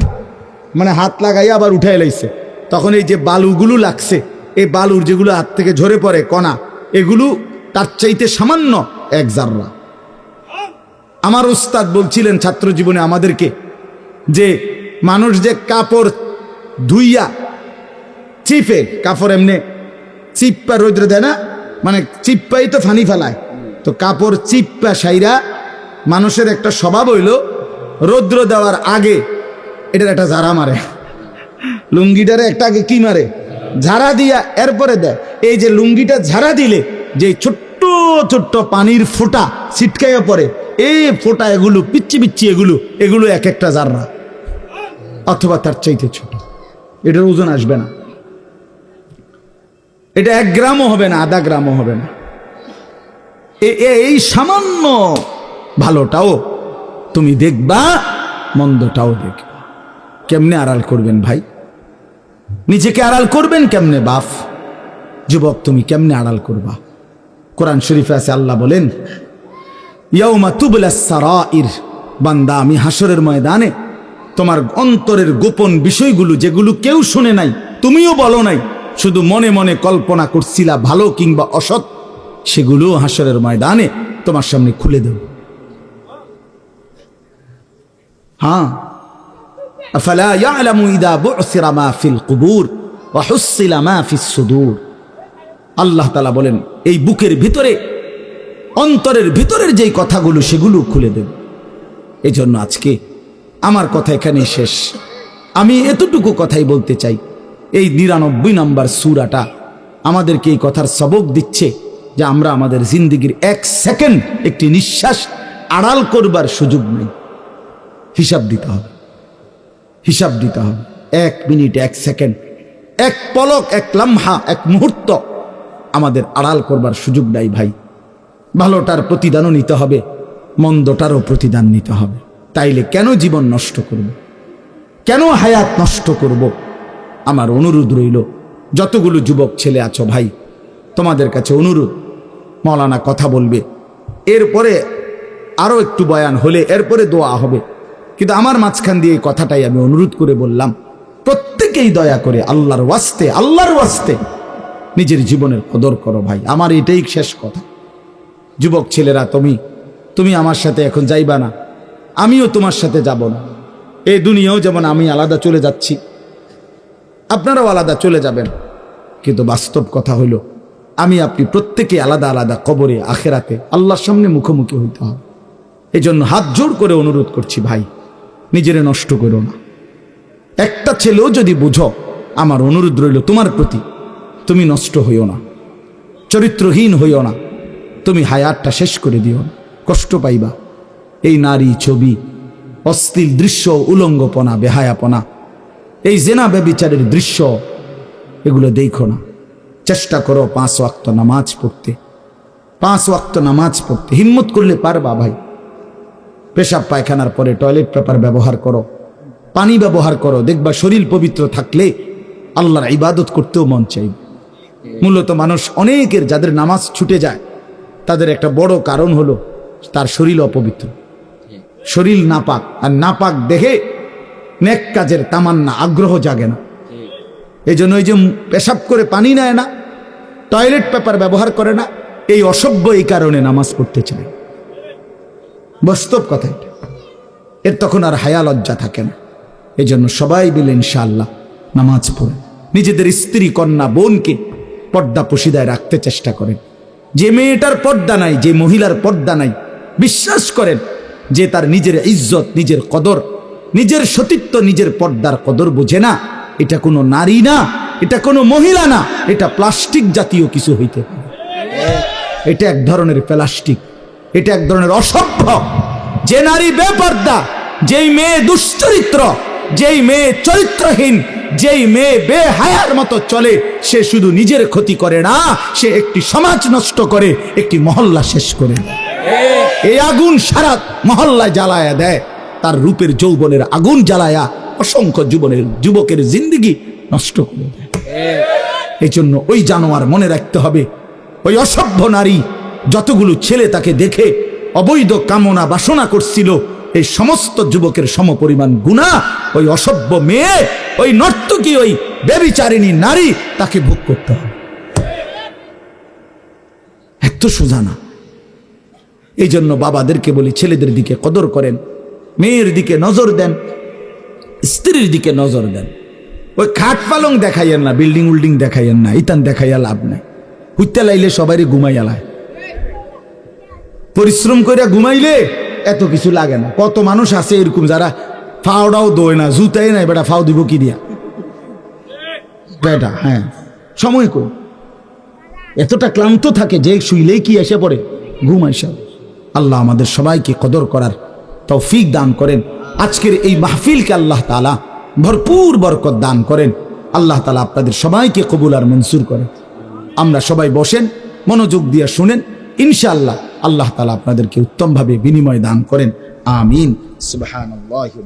মানে হাত লাগাইয়া আবার উঠাই লাইছে, তখন এই যে বালুগুলো লাগছে, এই বালুর যেগুলো হাত থেকে ঝরে পড়ে কণা, এগুলো তার চাইতে সামান্য এক জাররা। আমার উস্তাদ বলছিলেন ছাত্র জীবনে আমাদেরকে, যে মানুষ যে কাপড় ধুইয়া চিপে, কাপড় এমনি চিপ্পা রৌদ্র দেয় না, মানে চিপ্পাই তো ফানি ফেলায়, তো কাপড় চিপ্পা সাইরা মানুষের একটা স্বভাব হইল রৌদ্র দেওয়ার আগে এটার একটা ঝাড়া মারে, লুঙ্গিটারে একটা আগে কি মারে, ঝাড়া দিয়া এরপরে দেয়। এই যে লুঙ্গিটা ঝাড়া দিলে যে ছোট্ট ছোট্ট পানির ফোঁটা ছিটকাইয়া পড়ে, এই ফোঁটা, এগুলো পিচ্ছি পিচ্ছি, এগুলো এগুলো এক একটা জাররা, অথবা তার চাইতে ছোট। এটার ওজন আসবে না, এটা 1 গ্রামও হবে না, আধা গ্রামও হবে না। এই সামান্য ভালোটাও তুমি দেখবা, মন্দটাও দেখবা। কেমনে আড়াল করবেন ভাই? নিজেকে আড়াল করবেন কেমনে বাপ? যুবক, তুমি কেমনে আড়াল করবা? কোরআন শরীফে আছে, আল্লাহ বলেন, ইয়াউমা তুবলাস সারাইর, বান্দা আমি হাসরের ময়দানে তোমার অন্তরের গোপন বিষয়গুলো, যেগুলো কেউ শুনে নাই, তুমিও বলো নাই, শুধু মনে মনে কল্পনা করছিলা ভালো কিংবা অসৎ, সেগুলো হাসরের ময়দানে তোমার সামনে খুলে দেব। হ্যাঁ, আফালা ইয়ালামু ইযা বু'সিরা মা ফিল কুবুর ওয়া হুসিলা মা ফিস সুদূর। আল্লাহ তাআলা বলেন, এই বুকের ভিতরে, অন্তরের ভিতরের যেই কথাগুলো, সেগুলো খুলে দেব। এই জন্য আজকে আমার কথা এখানেই শেষ। আমি এতটুকু কথাই বলতে চাই, এই 99 নম্বর সূরাটা আমাদেরকে এই কথার সবক দিচ্ছে যে আমরা আমাদের জিন্দেগির 1 সেকেন্ড, একটি নিঃশ্বাস আড়াল করবার সুযোগ নেই। হিসাব দিতে হবে, হিসাব দিতে হবে। 1 মিনিট, 1 সেকেন্ড, 1 পলক, 1 লম্হা, 1 মুহূর্ত আমাদের আড়াল করবার সুযোগ নাই ভাই। ভালোটার প্রতিদানও নিতে হবে, মন্দটারও প্রতিদান নিতে হবে। তাইলে কেন জীবন নষ্ট করব? কেন হায়াত নষ্ট করব? আমার অনুরোধ রইল, যতগুলো যুবক ছেলে আছো ভাই, তোমাদের কাছে অনুরোধ, মাওলানা কথা বলবে, এরপরে আরো একটু বয়ান হলে এরপরে দোয়া হবে, কিন্তু আমার মাঝখান দিয়ে এই কথাটাই আমি অনুরোধ করে বললাম, প্রত্যেকেই দয়া করে আল্লাহর ওয়াস্তে নিজের জীবনের কদর করো ভাই। আমার এটাই শেষ কথা। যুবক ছেলেরা, তুমি আমার সাথে এখন যাইবা না, আমিও তোমার সাথে যাব না। এই দুনিয়াও যেমন আমি আলাদা চলে যাচ্ছি, আপনারাও আলাদা চলে যাবেন, কিন্তু বাস্তব কথা হইল আমি আপনি প্রত্যেকে আলাদা আলাদা কবরে আখেরাতে আল্লাহর সামনে মুখোমুখি হইতে হবে। এই জন্য হাত জোর করে অনুরোধ করছি ভাই, নিজেরে নষ্ট করো না। একটা ছেলেও যদি বুঝো, আমার অনুরোধ রইল তোমার প্রতি, তুমি নষ্ট হইও না, চরিত্রহীন হইও না, তুমি হায়াতটা শেষ করে দিও না, কষ্ট পাইবা। এই নারী ছবি, অশ্লীল দৃশ্য, উলঙ্গপনা, বেহায়াপনা, এই জেনা ব্যভিচারের দৃশ্য, এগুলো দেখো না। চেষ্টা করো 5 ওয়াক্ত নামাজ পড়তে, 5 ওয়াক্ত নামাজ পড়তে হিম্মত করলে পারবা ভাই। পেশাব পায়খানার পরে টয়লেট পেপার ব্যবহার করো, পানি ব্যবহার করো, দেখবা শরীর পবিত্র থাকলে আল্লাহর ইবাদত করতেও মন চাইবে। মূলত মানুষ অনেকের যাদের নামাজ ছুটে যায়, তাদের একটা বড় কারণ হলো তার শরীর অপবিত্র, শরীর নাপাক, আর নাপাক দেখে নেক কাজের তামান্না, আগ্রহ জাগে না। এই জন্য ওই যে পেশাব করে পানি নেয় না, টয়লেট পেপার ব্যবহার করে না, এই অসভ্য এই কারণে নামাজ পড়তে চায়। বাস্তব কথা এটা। এর তখন আর হায়া লজ্জা থাকে না। এই জন্য সবাই মিলে ইনশাআল্লাহ নামাজ পড়ে নিজেদের স্ত্রী, কন্যা, বোনকে পর্দা পশিদায় রাখতে চেষ্টা করেন। যে মেয়েটার পর্দা নাই, যে মহিলার পর্দা নাই, বিশ্বাস করেন যে তার নিজের ইজ্জত, নিজের কদর, নিজের সতীত্ব, নিজের পর্দার কদর বোঝে না। এটা কোনো নারী না, এটা কোনো মহিলা না, এটা প্লাস্টিক জাতীয় কিছু হইতে পারে। এটা এক ধরনের প্লাস্টিক, এটা এক ধরনের অসভ্য। যে নারী বেপর্দা, যেই মেয়ে দুশ্চরিত্র, যেই মেয়ে চরিত্রহীন, যেই মেয়ে বেহায়ার মতো চলে, সে শুধু নিজের ক্ষতি করে না, সে একটি সমাজ নষ্ট করে, একটি মহল্লা শেষ করে দেয়। এই আগুন সারা মহল্লায় জ্বালায়া দেয়, তার রূপের যৌবনের আগুন জ্বালায়া অসংখ্য যুবকের জিন্দেগি নষ্ট করে দেয়। এই জন্য ওই জানোয়ার মনে রাখতে হবে, ওই অসভ্য নারী যতগুলো ছেলে তাকে দেখে অবৈধ কামনা বাসনা করছিল, এই সমস্ত যুবকের সমপরিমাণ গুনাহ ওই অসভ্য মেয়ে, ওই নর্তকী, ওই ব্যভিচারিণী নারী, তাকে ভোগ করতে হবে। এত সোজা না। এই জন্য বাবাদেরকে বলি, ছেলেদের দিকে কদর করেন, মেয়ের দিকে নজর দেন, স্ত্রীর দিকে নজর দেন। ওই খাট পালং দেখাইয়েন না, বিল্ডিং উল্ডিং দেখাইয়েন না, ইতান দেখাইয়া লাভ নাই। হুইতে লাইলে সবারই ঘুমাইয়া লায়, পরিশ্রম করে ঘুমাইলে এত কিছু লাগে না। কত মানুষ আছে এরকম যারা ফাওড়াও দোয় না, জুতাই নাই, বেটা ফাও দিব কি দিয়া বেটা। হ্যাঁ, সময় কই, এতটা ক্লান্ত থাকে যে শুইলেই কি এসে পড়ে ঘুম আইসা। আল্লাহ আমাদের সবাইকে কদর করার তৌফিক দান করেন। আজকের এই মাহফিলকে আল্লাহ তাআলা ভরপুর বরকত দান করেন। আল্লাহ তাআলা আপনাদের সবাইকে কবুল আর মনসুর করেন। আমরা সবাই বসেন, মনোযোগ দিয়ে শুনেন, ইনশাআল্লাহ আল্লাহ তাআলা আপনাদেরকে উত্তমভাবে বিনিময় দান করেন। আমিন। সুবহানাল্লাহি।